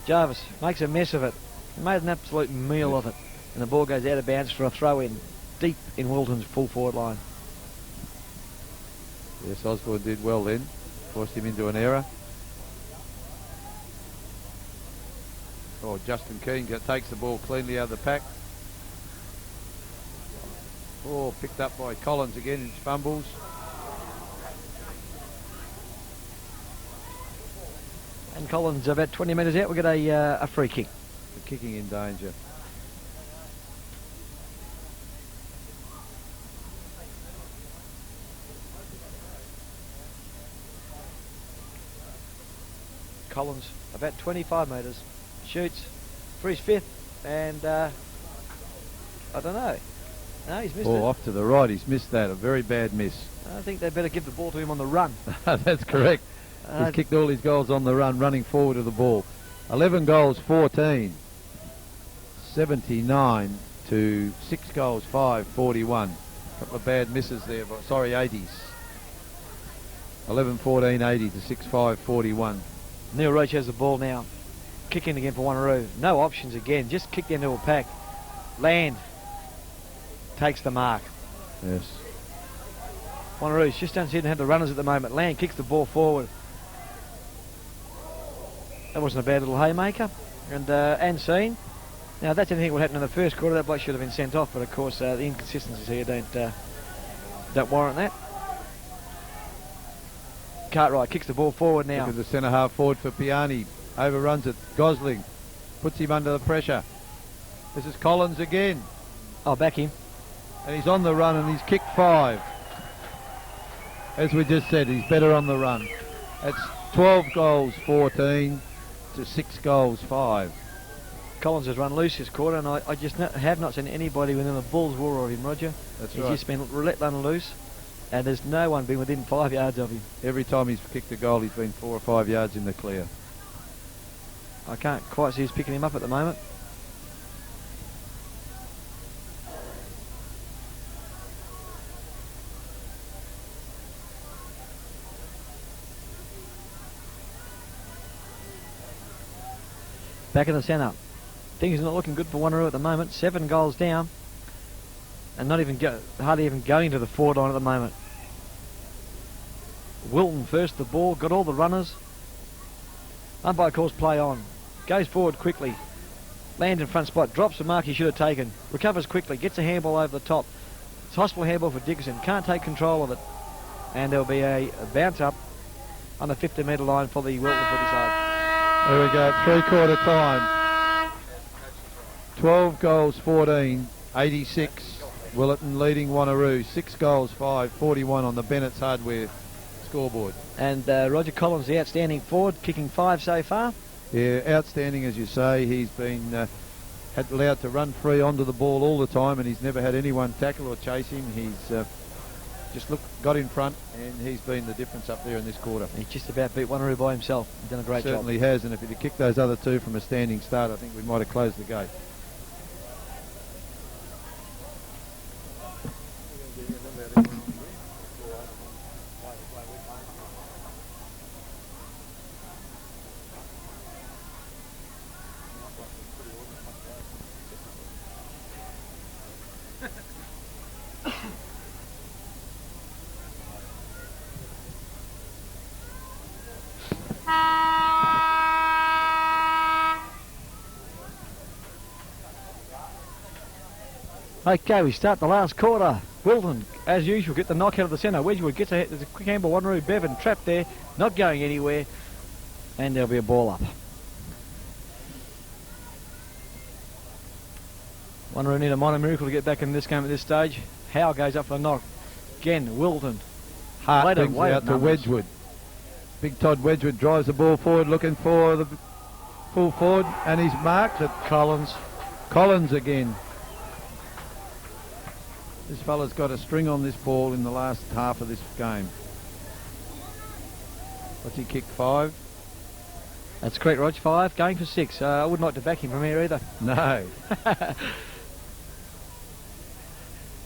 Jarvis makes a mess of it. He made an absolute meal of it. And the ball goes out of bounds for a throw in. Deep in Wilton's full forward line. Yes, Osborne did well then. Forced him into an error. Oh, Justin Keane takes the ball cleanly out of the pack. Oh, picked up by Collins again in fumbles. And Collins about 20 metres out. We get a free kick. The kicking in danger. Collins about 25 metres. Shoots for his fifth. And I don't know. No, he's missed it. Off to the right. He's missed that. A very bad miss. I think they better give the ball to him on the run. That's correct. He's kicked all his goals on the run, running forward to the ball. 11 goals, 14. 79 to 6 goals, 5, 41. A couple of bad misses there, but 80s. 11, 14, 80 to 6, 5, 41. Neil Roach has the ball now. Kicking again for Wanneroo. No options again. Just kicked into a pack. Land takes the mark. Yes. Wanneroo just don't seem to have the runners at the moment. Land kicks the ball forward. That wasn't a bad little haymaker. And seen. Now, if that's anything that would happen in the first quarter, that bloke should have been sent off. But of course, the inconsistencies here don't warrant that. Cartwright kicks the ball forward now. Look at the centre half forward for Piani. Overruns it. Gosling puts him under the pressure. This is Collins again. Oh, back him. And he's on the run and he's kicked 5. As we just said, he's better on the run. That's 12 goals, 14 to 6 goals, 5. Collins has run loose this quarter, and I just have not seen anybody within the ball's war of him, Roger. That's He's right. just been let run loose, and there's no one been within 5 yards of him. Every time he's kicked a goal, he's been 4 or 5 yards in the clear. I can't quite see who's picking him up at the moment. Back in the centre. Things are not looking good for Wanneroo at the moment. 7 goals down. And not even hardly even going to the forward line at the moment. Wilton first the ball, got all the runners. Umpire calls play on. Goes forward quickly. Lands in front spot, drops the mark he should have taken. Recovers quickly, gets a handball over the top. It's hospital handball for Dickinson. Can't take control of it. And there'll be a bounce up on the 50-metre line for the Wilton footy side. There we go, 3/4 time. 12 goals, 14, 86. Willetton leading Wanneroo. 6 goals, 5, 41 on the Bennett's Hardware scoreboard. And Roger Collins, the outstanding forward, kicking 5 so far. Yeah, outstanding as you say. He's been allowed to run free onto the ball all the time, and he's never had anyone tackle or chase him. He's just got in front, and he's been the difference up there in this quarter. He's just about beat Wanneroo by himself. He's done a great job. Certainly has, and if he'd have kicked those other 2 from a standing start, I think we might have closed the gate. Okay, we start the last quarter. Willetton, as usual, get the knock out of the centre. Wedgwood gets ahead. There's a quick handball. Wanneroo, Bevan trapped there, not going anywhere. And there'll be a ball up. Wanneroo need a minor miracle to get back in this game at this stage. Howe goes up for the knock. Again, Willetton. Hart brings it out to Wedgwood. Big Todd Wedgwood drives the ball forward, looking for the full forward, and he's marked at Collins. Collins again. This fella's got a string on this ball in the last half of this game. What's he kicked, 5? That's correct, Rog. 5, going for 6. I wouldn't like to back him from here either. No.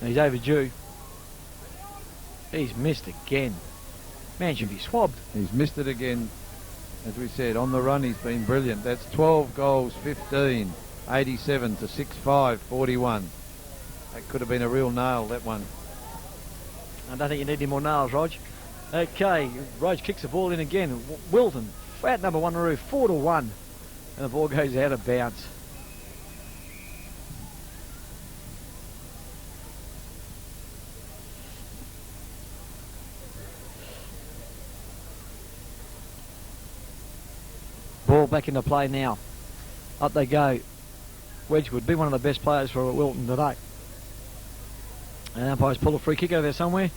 He's overdue. He's missed again. Man should be swabbed. He's missed it again. As we said, on the run he's been brilliant. That's 12 goals, 15, 87 to 6-5, 41. That could have been a real nail, that one. I don't think you need any more nails, Rog. Okay, Rog kicks the ball in again. Willetton, fat number 1 Wanneroo, 4-1. And the ball goes out of bounds. Ball back into play now. Up they go. Wedgwood, be one of the best players for Willetton today. And umpires pull a free kick out of there somewhere.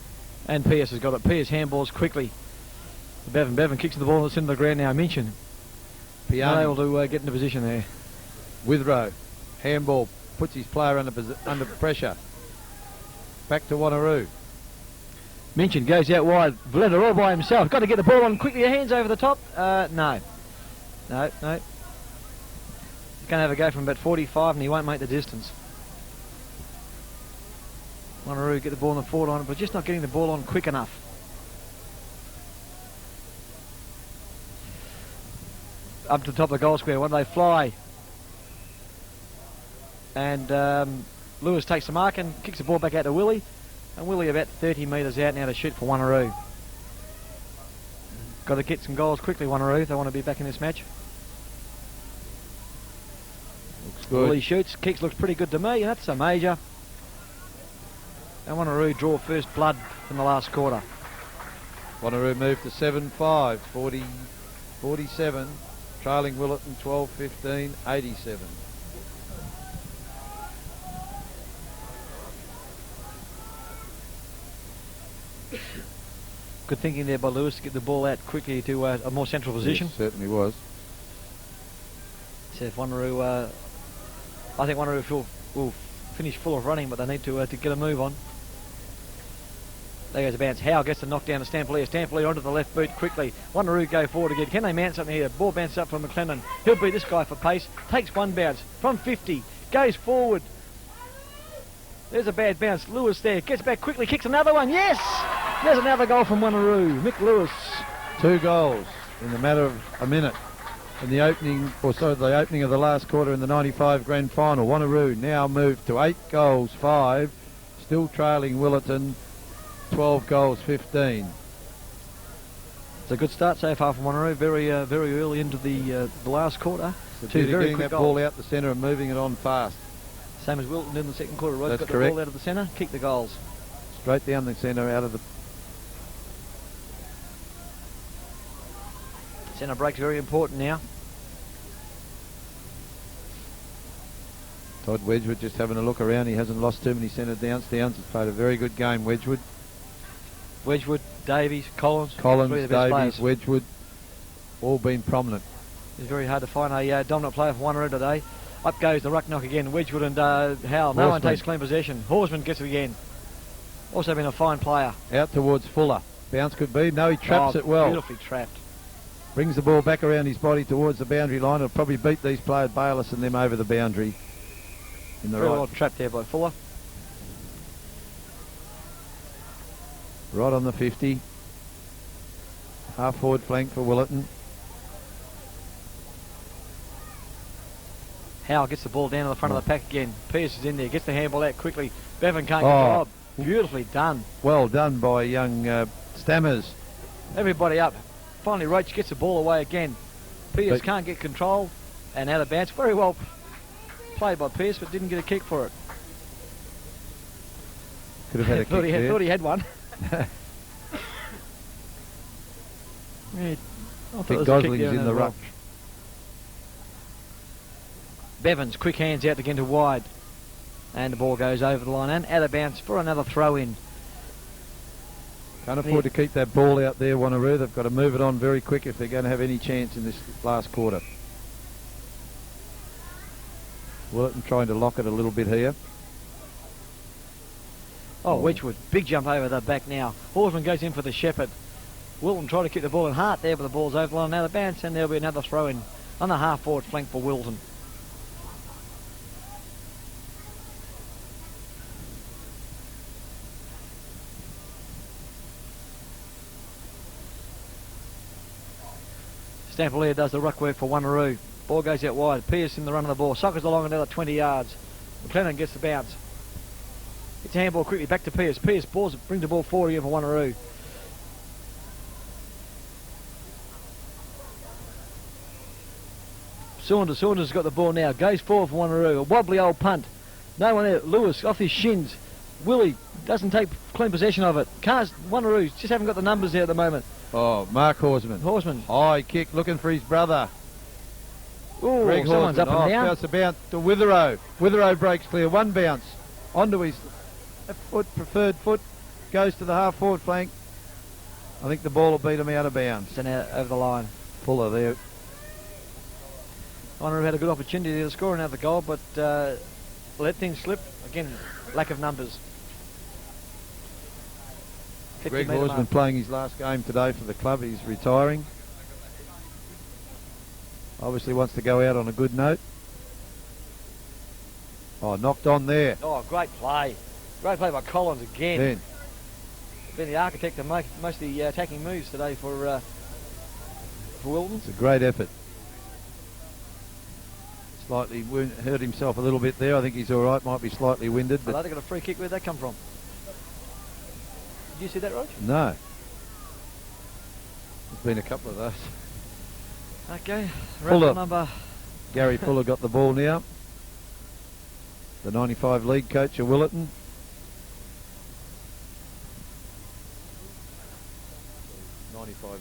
And Pierce has got it. Pierce handballs quickly. Bevan kicks the ball that's into the ground now. Minchin not able to get into position there. Withrow, handball, puts his player under pressure. Back to Wanneroo. Minchin goes out wide. Willetton all by himself. Got to get the ball on quickly. Hands over the top. No. He's going to have a go from about 45 and he won't make the distance. Wanneroo get the ball on the forward line, but just not getting the ball on quick enough. Up to the top of the goal square, when they fly. And Lewis takes the mark and kicks the ball back out to Willie. And Willie about 30 metres out now to shoot for Wanneroo. Got to get some goals quickly, Wanneroo, if they want to be back in this match. Looks good. Willie shoots, kicks looks pretty good to me, that's a major. And Wanneroo draw first blood in the last quarter. Wanneroo moved to 7-5, 47, trailing Willetton 12-15, 87. Good thinking there by Lewis to get the ball out quickly to a more central position. Yes, certainly was. So if Wanneroo, I think Wanneroo will finish full of running, but they need to get a move on. There goes the bounce. Howe gets the knock down to Stampolier. Stampolier onto the left boot quickly. Wanneroo go forward again. Can they mount something here? Ball bounces up from McLennan. He'll beat this guy for pace. Takes one bounce from 50. Goes forward. There's a bad bounce. Lewis there. Gets back quickly. Kicks another one. Yes! There's another goal from Wanneroo. Mick Lewis. 2 goals in the matter of a minute. In the opening, the opening of the last quarter in the 95 grand final. Wanneroo now moved to 8 goals, 5. Still trailing Willetton. 12 goals, 15. It's a good start so far from Wanneroo. Very early into the last quarter. So 2 very getting quick that goals. Ball out the centre and moving it on fast. Same as Willetton in the second quarter. Rod got correct. The ball out of the centre, kick the goals. Straight down the centre, out of the... Centre break's very important now. Todd Wedgwood just having a look around. He hasn't lost too many centre downs. He's played a very good game, Wedgwood. Wedgwood, Davies, Collins, Davies, players. Wedgwood, all been prominent. It's very hard to find a dominant player for Wanneroo today. Up goes the ruck knock again. Wedgwood and Howell. No one takes clean possession. Horsman gets it again. Also been a fine player. Out towards Fuller. Bounce could be. No, he traps it well. Beautifully trapped. Brings the ball back around his body towards the boundary line. It'll probably beat these players, Bayliss and them, over the boundary. In the very right. well trapped there by Fuller. Right on the 50. Half forward flank for Willetton. Howell gets the ball down to the front of the pack again. Pierce is in there, gets the handball out quickly. Bevan can't get the job. Beautifully done. Well done by young Stammers. Everybody up. Finally Roach gets the ball away again. Pierce can't get control and out of bounds. Very well played by Pierce, but didn't get a kick for it. Could have had a thought, kick there. thought he had one. Yeah, I I thought think there was a kick Gosling's there in as the well. ruck. Bevans, quick hands out again to wide. And the ball goes over the line and out of bounds for another throw in. Can't afford to keep that ball out there, Wanneroo. They've got to move it on very quick if they're going to have any chance in this last quarter. Willetton trying to lock it a little bit here. Oh, Wedgwood, big jump over the back now. Horsman goes in for the Shepherd. Wilton trying to keep the ball in heart there, but the ball's over the line, out of bounds, and there'll be another throw in on the half forward flank for Wilton. Stampolier does the ruck work for Wanneroo. Ball goes out wide. Pearce in the run of the ball. Sockers along another 20 yards. McLennan gets the bounce. It's a handball quickly back to Pearce. Pearce brings the ball forward again for Wanneroo. Saunders has got the ball now. Goes forward for Wanneroo. A wobbly old punt. No one there. Lewis off his shins. Willie doesn't take clean possession of it. Wanneroo just haven't got the numbers there at the moment. Oh, Mark Horsman. High kick looking for his brother. Ooh, Greg someone's Horsman. up and down. Bounce a bounce to Witherow. Witherow breaks clear. One bounce. Onto his preferred foot. Goes to the half forward flank. I think the ball will beat him out of bounds. And out over the line. Fuller there. Wanneroo had a good opportunity to score another goal, but let things slip. Again, lack of numbers. Greg Horsman playing his last game today for the club. He's retiring. Obviously wants to go out on a good note. Oh, knocked on there. Oh, great play. Great play by Collins again. Been the architect of most of the attacking moves today for Wilton. It's a great effort. Slightly hurt himself a little bit there. I think he's all right. Might be slightly winded. But they got a free kick. Where'd that come from? Did you see that, Rog? No. There's been a couple of those. Okay. Fuller. Number. Gary Fuller got the ball now. The 95 league coach of Willetton.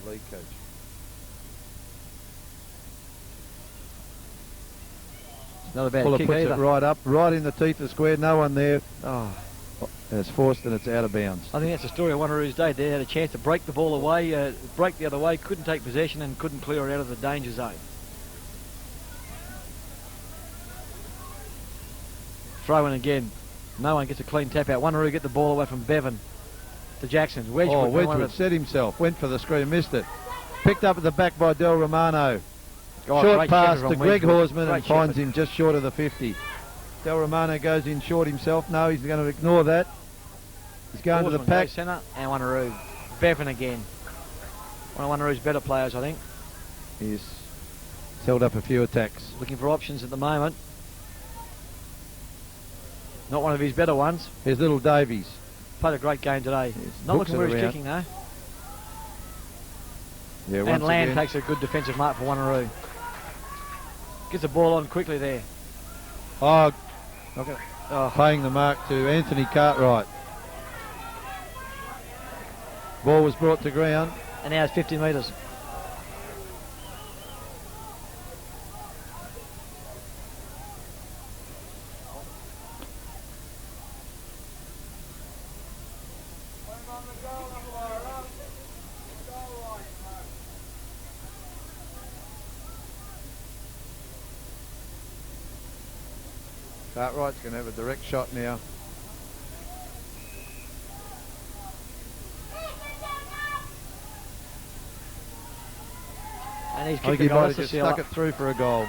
League coach. Not a bad Fuller kick puts either. it right up, right in the teeth of the square. No one there. Oh, and it's forced and it's out of bounds. I think that's the story of Wanneroo's day. They had a chance to break the ball away, break the other way, couldn't take possession and couldn't clear it out of the danger zone. Throw in again. No one gets a clean tap out. Wanneroo get the ball away from Bevan to Jackson. Wedgwood. Wedgwood set himself, went for the screen, missed it. Picked up at the back by Del Romano. Oh, short pass to Greg Wedgwood. Horsman and finds him just short of the 50. Del Romano goes in short himself. No, he's going to ignore that. He's going to the pack. Centre and Wanneroo. Bevan again. One of Wanneroo's better players, I think. He's held up a few attacks. Looking for options at the moment. Not one of his better ones. Here's little Davies. Played a great game today. Not looking where he's kicking though. Yeah, and Land takes a good defensive mark for Wanneroo. Gets the ball on quickly there. Oh, playing the mark to Anthony Cartwright. Ball was brought to ground. And now it's 50 metres. Cartwright's going to have a direct shot now. And he's I think he might have just stuck it through for a goal.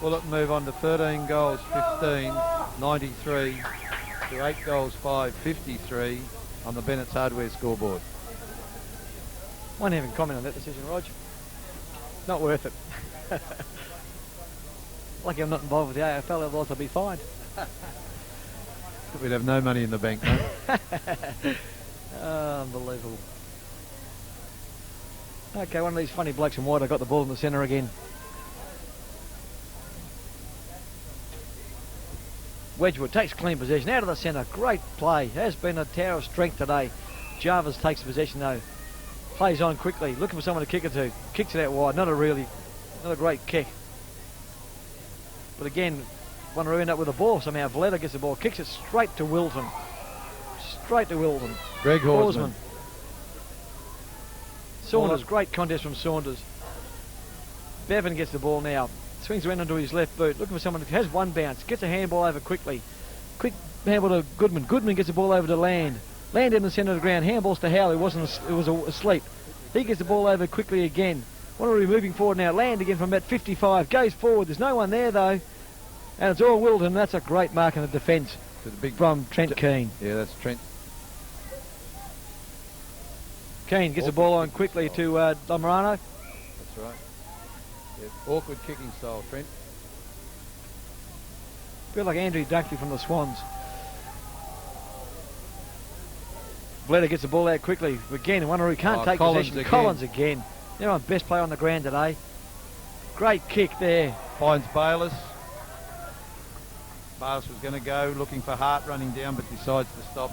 Will it move on to 13 goals, 15, 93 to 8 goals, 5, 53 on the Bennett's Hardware scoreboard. Won't even comment on that decision, Rog. Not worth it. Lucky I'm not involved with the AFL, otherwise I'll be fined. We'd have no money in the bank, mate. Unbelievable. Okay, one of these funny blokes in white. I got the ball in the centre again. Wedgwood takes clean possession out of the centre. Great play. Has been a tower of strength today. Jarvis takes possession though. Plays on quickly, looking for someone to kick it to. Kicks it out wide. Not a great kick. But again, Wanneroo end up with the ball somehow. Willetton gets the ball, kicks it straight to Willetton. Straight to Willetton. Greg Horsman. Saunders, great contest from Saunders. Bevan gets the ball now. Swings around onto his left boot, looking for someone who has one bounce. Gets a handball over quickly. Quick handball to Goodman. Goodman gets the ball over to Land. Land in the centre of the ground. Handballs to Howell, who was asleep. He gets the ball over quickly again. Wanneroo moving forward now. Land again from about 55. Goes forward. There's no one there though. And it's all Willetton. That's a great mark in the defence from Trent Keane. Yeah, that's Trent. Keane gets the ball on quickly to Lamarano. That's right. Yeah, awkward kicking style, Trent. Feel like Andrew Dunkley from the Swans. Willetton gets the ball out quickly. Again, Wanneroo can't take possession. Again. Collins again. They're on best player on the ground today. Great kick there. Finds Bayliss. Bayliss was going to go, looking for Hart running down, but decides to stop.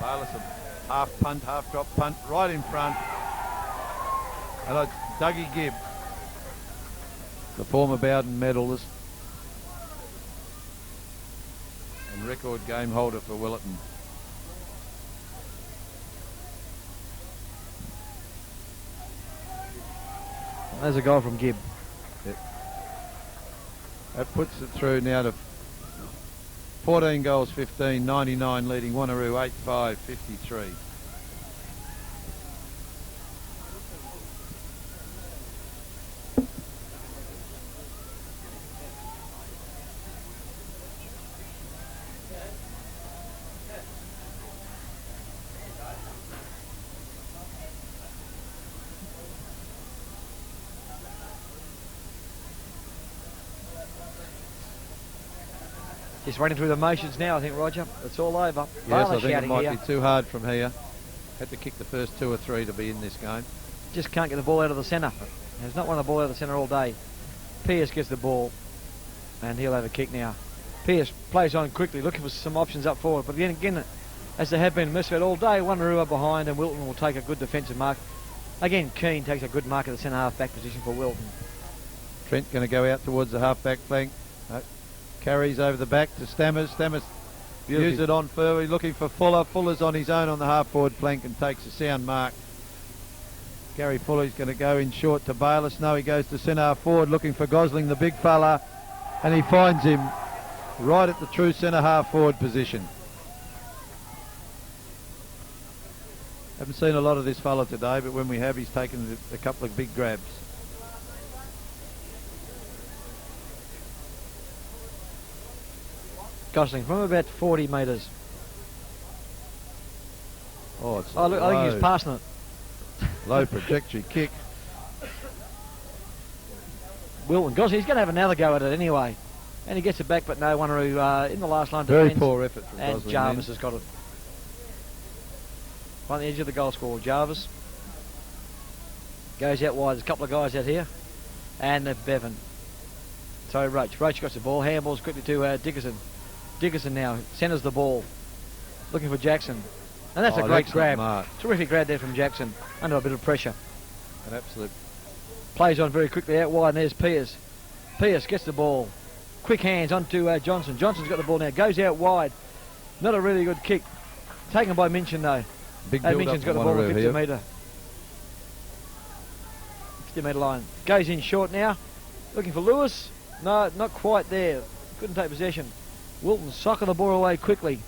Bayliss a half punt, half drop punt, right in front. And it's Dougie Gibb, the former Bowden medalist and record game holder for Willetton. There's a goal from Gibb. Yep. That puts it through now to 14 goals, 15, 99 leading Wanneroo 8-5, 53. Just running through the motions now, I think, Roger. It's all over. Yes, I think it might here. be too hard from here. Had to kick the first 2 or 3 to be in this game. Just can't get the ball out of the centre. He's not won the ball out of the centre all day. Pearce gets the ball, and he'll have a kick now. Pearce plays on quickly, looking for some options up forward. But again, as there have been misfed all day, Wanneroo are behind, and Willetton will take a good defensive mark. Again, Keane takes a good mark at the centre half-back position for Willetton. Trent going to go out towards the half-back flank. Carries over the back to Stammers. Stammers use it on Furby, looking for Fuller. Fuller's on his own on the half-forward flank and takes a sound mark. Gary Fuller's going to go in short to Bayliss. No, he goes to centre half forward looking for Gosling, the big fella, and he finds him right at the true centre half forward position. Haven't seen a lot of this fella today, but when we have, he's taken a couple of big grabs. Gosling from about 40 metres. Oh, it's look, I think he's passing it. Low trajectory kick. Willetton, Gosling, he's going to have another go at it anyway. And he gets it back, but no, Wanneroo in the last line. Very defence, poor effort from and Gosling. Jarvis has got it. On the edge of the goal scorer, Jarvis. Goes out wide, there's a couple of guys out here. And Bevan. So Roach got the ball, handballs quickly to Dickerson. Dickerson now centres the ball, looking for Jackson. And that's a great grab. Mark. Terrific grab there from Jackson, under a bit of pressure. An absolute. Plays on very quickly out wide, and there's Pearce. Pearce gets the ball. Quick hands onto Johnson. Johnson's got the ball now, goes out wide. Not a really good kick. Taken by Minchin though. Big build Minchin's got the ball on the 50 metre. 50 metre line. Goes in short now. Looking for Lewis. No, not quite there. Couldn't take possession. Willetton socking the ball away quickly.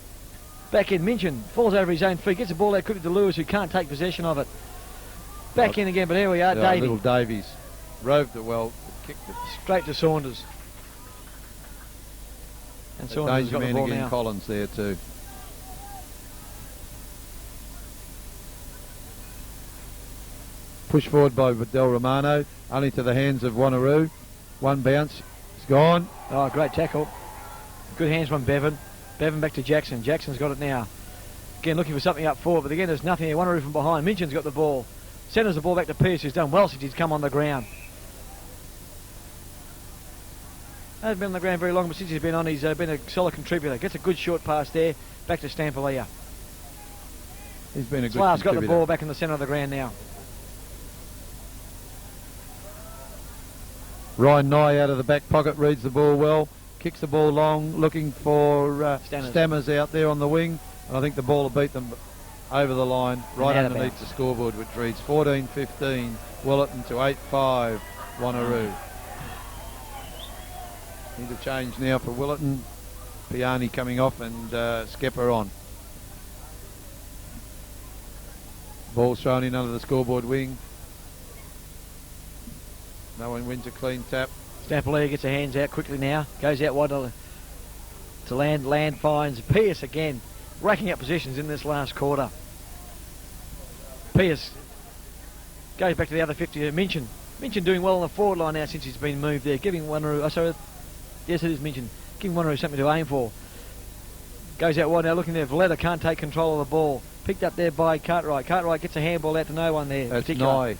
Back in, Minchin falls over his own feet, gets the ball out quickly to Lewis, who can't take possession of it. Back in again, but here we are, Yeah, Davey. little Davies roved it well, kicked it. Straight to Saunders. And Saunders has got the ball again, now. Collins there too. Push forward by Del Romano, only to the hands of Wanneroo. One bounce, it's gone. Oh, great tackle. Good hands from Bevan. Bevan back to Jackson. Jackson's got it now. Again, looking for something up forward, but again, there's nothing here. Wanneroo from behind. Minchin's got the ball. Centres the ball back to Pearce, who's done well since he's come on the ground. Hasn't been on the ground very long, but since he's been on, he's been a solid contributor. Gets a good short pass there, back to Stampolia. He's been a good Slough's got contributor. the ball back in the centre of the ground now. Ryan Nye out of the back pocket, reads the ball well, kicks the ball long, looking for Stammers out there on the wing, and I think the ball will beat them over the line, right underneath the scoreboard, which reads 14-15, Willetton to 8-5, Wanneroo. Need a change now for Willetton. Piani coming off and Skepper on. Ball thrown in under the scoreboard wing. No one wins a clean tap. Stampolia gets her hands out quickly now. Goes out wide to land. Land finds Pearce again. Racking up positions in this last quarter. Pearce goes back to the other 50. Minchin doing well on the forward line now since he's been moved there. Giving Wanneroo... yes, it is Minchin. Giving Wanneroo something to aim for. Goes out wide now looking there. Valletta can't take control of the ball. Picked up there by Cartwright. Cartwright gets a handball out to no one there. That's Nye.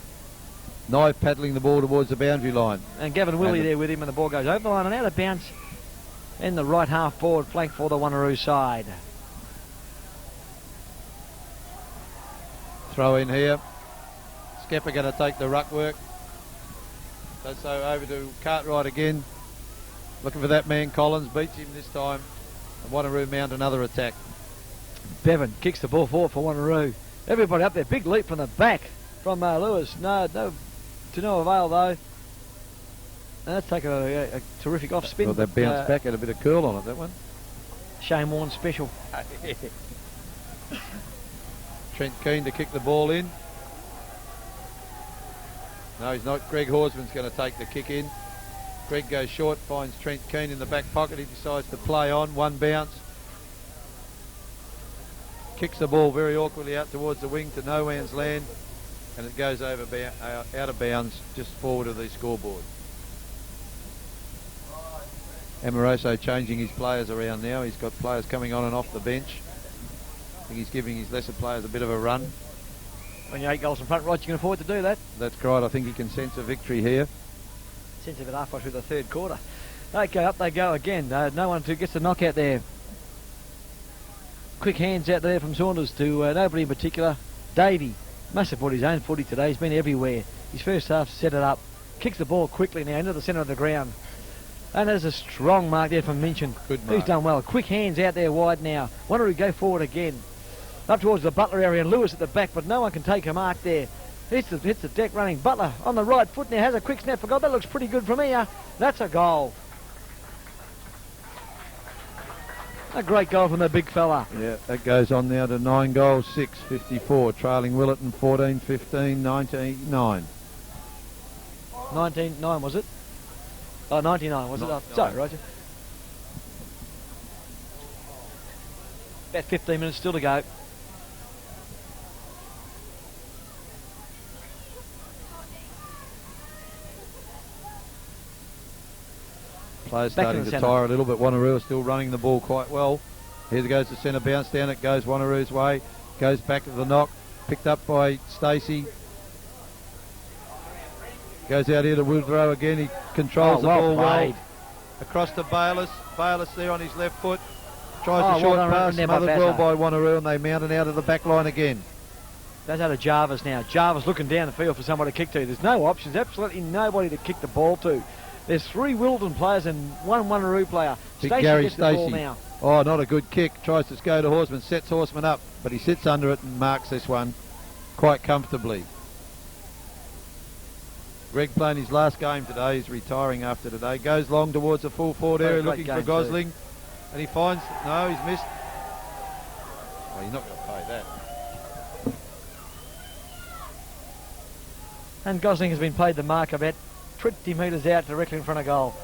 Nye paddling the ball towards the boundary line. And Gavin Willie there with him, and the ball goes over the line and out of bounds in the right half forward flank for the Wanneroo side. Throw in here. Skepper going to take the ruck work. Does so over to Cartwright again. Looking for that man Collins. Beats him this time. And Wanneroo mount another attack. Bevan kicks the ball forward for Wanneroo. Everybody up there. Big leap from the back from Lewis. No, to no avail though. And that's taken a terrific off spin. Well, that bounced back, had a bit of curl on it, that one. Shane Warne special. Trent Keane to kick the ball in. No, he's not. Greg Horsman's going to take the kick in. Greg goes short, finds Trent Keane in the back pocket. He decides to play on, one bounce. Kicks the ball very awkwardly out towards the wing to no man's land, and it goes over out of bounds just forward of the scoreboard. Amoroso changing his players around now. He's got players coming on and off the bench. I think he's giving his lesser players a bit of a run. When you're 8 goals in front, right, you can afford to do that. That's right. I think he can sense a victory here. Sense of it halfway through the third quarter. Okay, up they go again. No one gets the knockout there. Quick hands out there from Saunders to nobody in particular. Davey must have brought his own footy today. He's been everywhere. His first half set it up. Kicks the ball quickly now into the centre of the ground. And there's a strong mark there from Minchin. Good mark. He's done well. Quick hands out there wide now. Wanneroo go forward again. Up towards the Butler area and Lewis at the back, but no one can take a mark there. Hits the deck running. Butler on the right foot now. Has a quick snap for goal. That looks pretty good from here. That's a goal. A great goal from the big fella. Yeah, that goes on now to 9 goals, 6-54, trailing Willetton 14-15, 19-9. 19-9 was it? Oh, 99 was it? Oh, sorry, Roger. About 15 minutes still to go. Players starting to tire a little bit. Wanneroo are still running the ball quite well. Here goes the centre bounce down. It goes Wanneroo's way. Goes back to the knock. Picked up by Stacey. Goes out here to Woodrow again. He controls the ball well. Across to Bayliss. Bayliss there on his left foot. Tries a short pass. Smothered well by Wanneroo, and they mount it out of the back line again. Goes out to Jarvis now. Jarvis looking down the field for someone to kick to. There's no options. Absolutely nobody to kick the ball to. There's 3 Willetton players and 1 Wanneroo player. Stacey gets the ball now. Oh, not a good kick. Tries to go to Horseman. Sets Horseman up, but he sits under it and marks this one quite comfortably. Greg playing his last game today. He's retiring after today. Goes long towards the full forward area looking for Gosling. And he finds... No, he's missed. Oh, you're not going to pay that. And Gosling has been played the mark about 20 metres out directly in front of goal.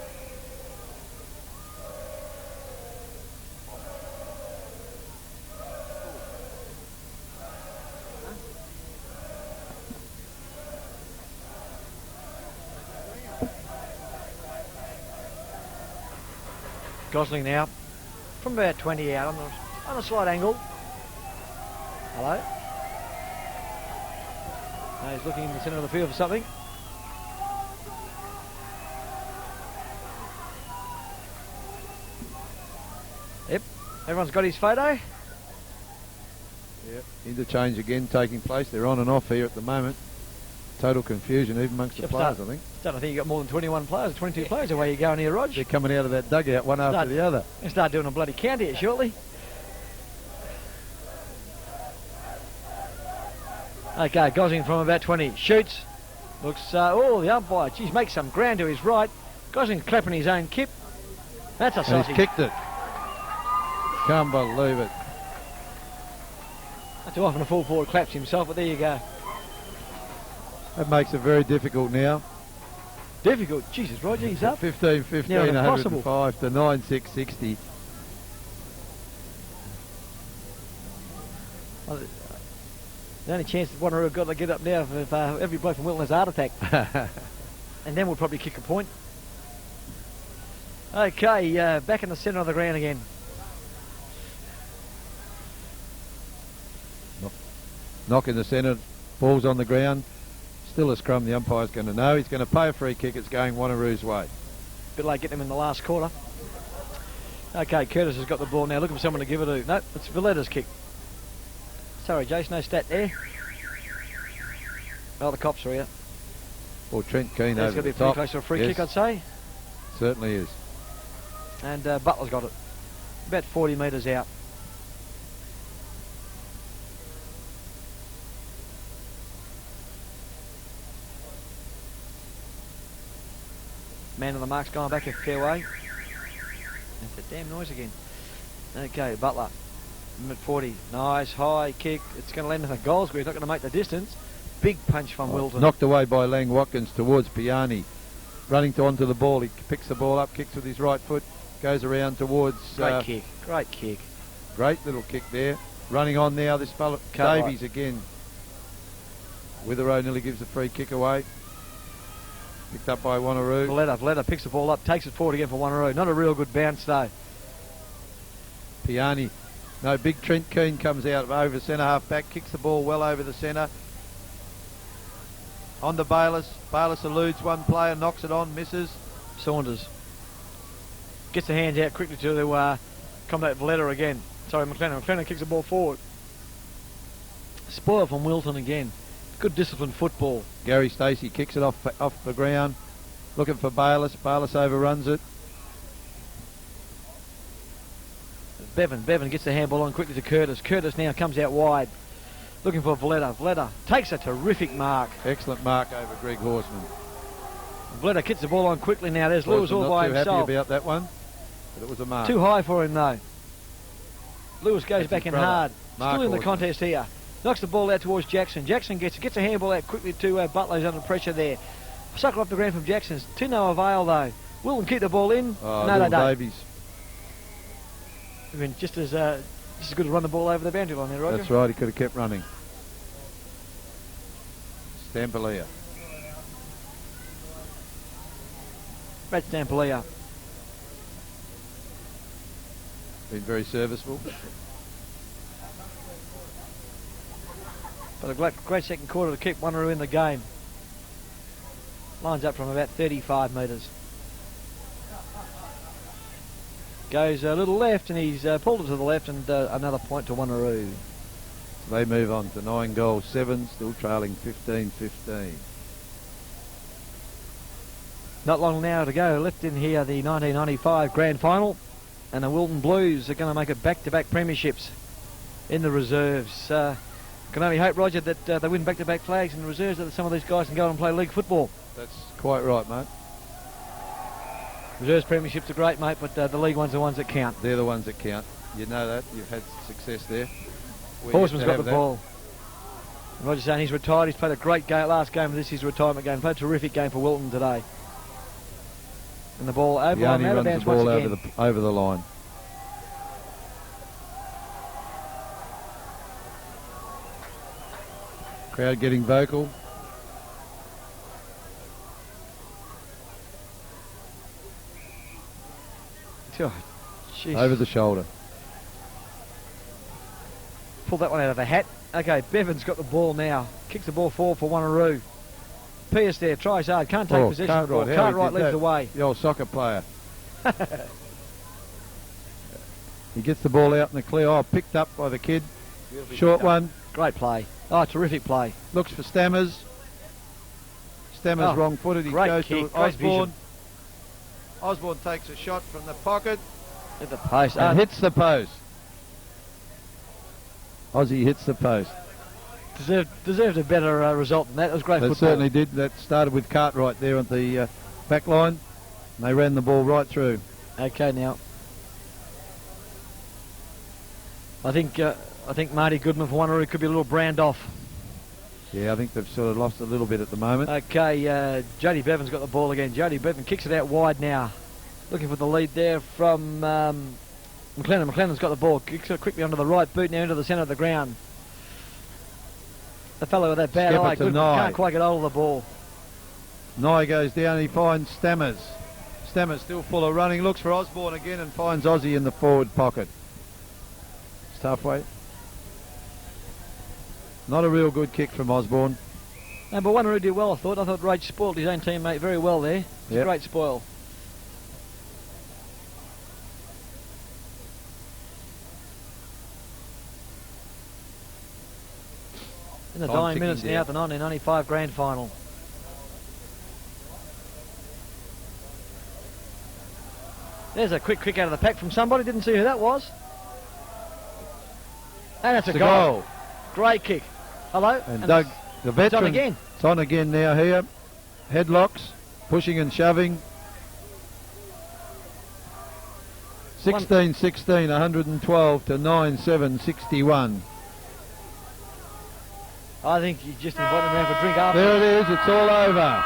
Gosling now from about 20 out on a slight angle. Hello. He's looking in the centre of the field for something. Yep, everyone's got his photo. Yep. Interchange again taking place. They're on and off here at the moment. Total confusion even amongst the players, I think. I think you've got more than 21 players, 22 players away you're going here, Rog. They're coming out of that dugout one after the other. They'll start doing a bloody count here shortly. Okay, Gosling from about 20. Shoots. Looks, oh, the umpire, geez, makes some ground to his right. Gosling clapping his own kip. That's a And sausage. he's kicked it. Can't believe it. Not too often a full forward claps himself, but there you go. That makes it very difficult now. Difficult. Jesus, Roger, he's up. 15-15, Nearly impossible. 105 to 9-6-60. Well, the only chance that Wanneroo got to get up now if every bloke from Willetton has a heart attack. And then we'll probably kick a point. Okay, back in the centre of the ground again. Knock in the centre, ball's on the ground. Still a scrum, the umpire's going to know. He's going to pay a free kick, it's going Wanneroo's way. Bit like getting him in the last quarter. Okay, Curtis has got the ball now, looking for someone to give it to. Nope, it's Villetta's kick. Sorry, Jace, no stat there. Well, the cops are here. Or Trent Keane That's over going to be the pretty top. close to a free Yes, kick, I'd say. certainly is. And Butler's got it. About 40 metres out. Man of the mark's going back a fair way. That's a damn noise again. Okay, Butler. At 40. Nice, high kick. It's going to land in the goal square. It's not going to make the distance. Big punch from Willetton. Knocked away by Lang Watkins towards Piani. Running onto the ball. He picks the ball up, kicks with his right foot, goes around towards... Great kick. Great kick. Great little kick there. Running on now, this fellow, Cut Davies again. Witherow nearly gives the free kick away. Picked up by Wanneroo. Villetta picks the ball up, takes it forward again for Wanneroo. Not a real good bounce though. Piani. No, big Trent Keane comes out over centre half back, kicks the ball well over the centre. On to Bayliss. Bayliss eludes one player, knocks it on, misses. Saunders gets the hands out quickly to combat Villetta again. Sorry, McLennan. McLennan kicks the ball forward. Spoil from Willetton again. Good disciplined football. Gary Stacey kicks it off the ground. Looking for Bayliss. Bayliss overruns it. Bevan gets the handball on quickly to Curtis. Curtis now comes out wide. Looking for Villetta. Villetta takes a terrific mark. Excellent mark over Greg Horseman. Villetta gets the ball on quickly now. There's Lewis all by himself. Not too happy about that one, but it was a mark. Too high for him though. Lewis goes back in hard. Mark Still in the Horseman. contest here. Knocks the ball out towards Jackson. Jackson gets a handball out quickly to Butler's under pressure there. Sucker off the ground from Jackson. To no avail though. Willetton keep the ball in. Oh, No, they don't. Davies. I mean, just as good to run the ball over the boundary line there, Roger. That's right, he could have kept running. Stampelia. Brad Stampelia. Been very serviceable. But a great second quarter to keep Wanneroo in the game. Lines up from about 35 metres. Goes a little left and he's pulled it to the left and another point to Wanneroo. They move on to 9 goals, 7, still trailing 15-15. Not long now to go. Left in here the 1995 Grand Final. And the Willetton Blues are going to make it back-to-back premierships in the reserves. Can only hope, Roger, that they win back-to-back flags in the reserves, that some of these guys can go and play league football. That's quite right, mate. Reserves premierships are great, mate, but the league ones are the ones that count. They're the ones that count. You know that. You've had success there. Horseman's got the ball. Roger's saying he's retired. He's played a great game. Last game of this, his retirement game. Played a terrific game for Willetton today. And the ball over line, out of bounds once again. Over the line. Crowd getting vocal. Oh, jeez. Over the shoulder. Pulled that one out of a hat. Okay, Bevan's got the ball now. Kicks the ball forward for Wanneroo. Pierce there, tries hard, can't take possession. Cartwright, Cartwright leads the way. The old soccer player. He gets the ball out in the clear. Oh, picked up by the kid. Short one. Great play. Oh, terrific play. Looks for Stammers. Stammers wrong-footed. He great goes kick, to great Osborne. vision. Osborne takes a shot from the pocket At the post. and hits the post. Aussie hits the post. Deserved a better result than that. It was great They football. certainly did. That started with Cartwright there at the back line. And they ran the ball right through. Okay, now. I think Marty Goodman for Wanneroo could be a little brand off. Yeah, I think they've sort of lost a little bit at the moment. Okay, Jody Bevan's got the ball again. Jody Bevan kicks it out wide now. Looking for the lead there from McLennan. McLennan's got the ball. Kicks it quickly onto the right boot now into the centre of the ground. The fellow with that bad Skip it eye to Goodman Nye. can't quite get hold of the ball. Nye goes down. He finds Stammers. Stammers still full of running. Looks for Osborne again and finds Aussie in the forward pocket. It's halfway. Not a real good kick from Osborne. No, but Wanneroo did well, I thought. I thought Rage spoiled his own teammate very well there. It's a great spoil. In the Time dying ticking minutes down. now at the 1995 Grand Final. There's a quick kick out of the pack from somebody. Didn't see who that was. And it's a goal. Great kick. Hello. And Doug, the veteran, it's on again. It's on again now here. Headlocks, pushing and shoving. 16-16, 112 to 9-7, 61. I think you just invited him around for a drink after. There it is, it's all over.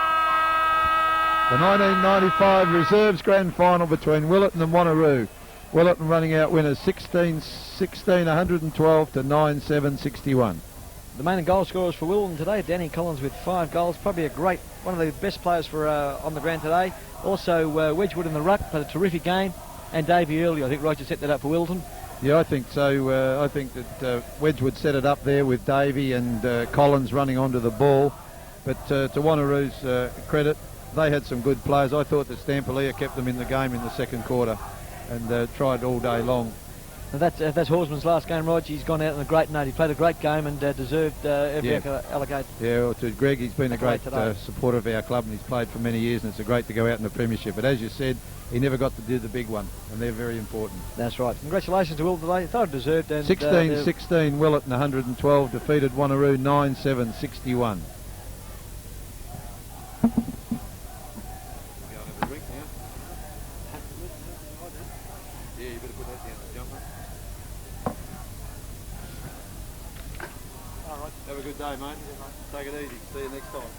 The 1995 Reserves Grand Final between Willetton and Wanneroo. Willetton running out winners 16-16, 112 to 9-7, 61. The main goal scorers for Willetton today, Danny Collins with 5 goals. Probably one of the best players for on the ground today. Also Wedgwood in the ruck, played a terrific game. And Davey Early, I think Roger set that up for Willetton. Yeah, I think so. I think that Wedgwood set it up there with Davey and Collins running onto the ball. But to Wanneroo's credit, they had some good players. I thought that Stampolia kept them in the game in the second quarter and tried all day long. And that's Horsman's last game, Roger. He's gone out on a great note. He played a great game and deserved every allocated. Yeah, well, to Greg, he's been a great supporter of our club and he's played for many years, and it's great to go out in the premiership. But as you said, he never got to do the big one, and they're very important. That's right. Congratulations to Will today. Thought deserved. And 16-16, Willetton 112 defeated Wanneroo 9-7, 61. Have a good day, mate. Take it easy. See you next time.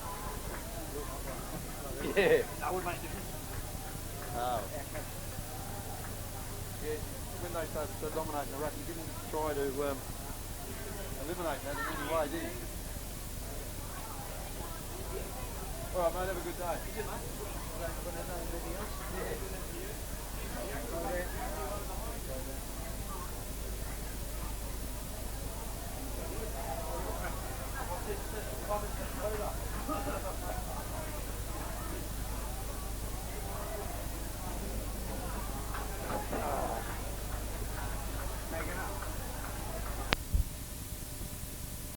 Yeah. That would make a difference. Oh. Yeah, when they started to dominate the ruck, you didn't try to eliminate that in any way, did you? All right, mate. Have a good day. You too, mate. Anything else? Yeah.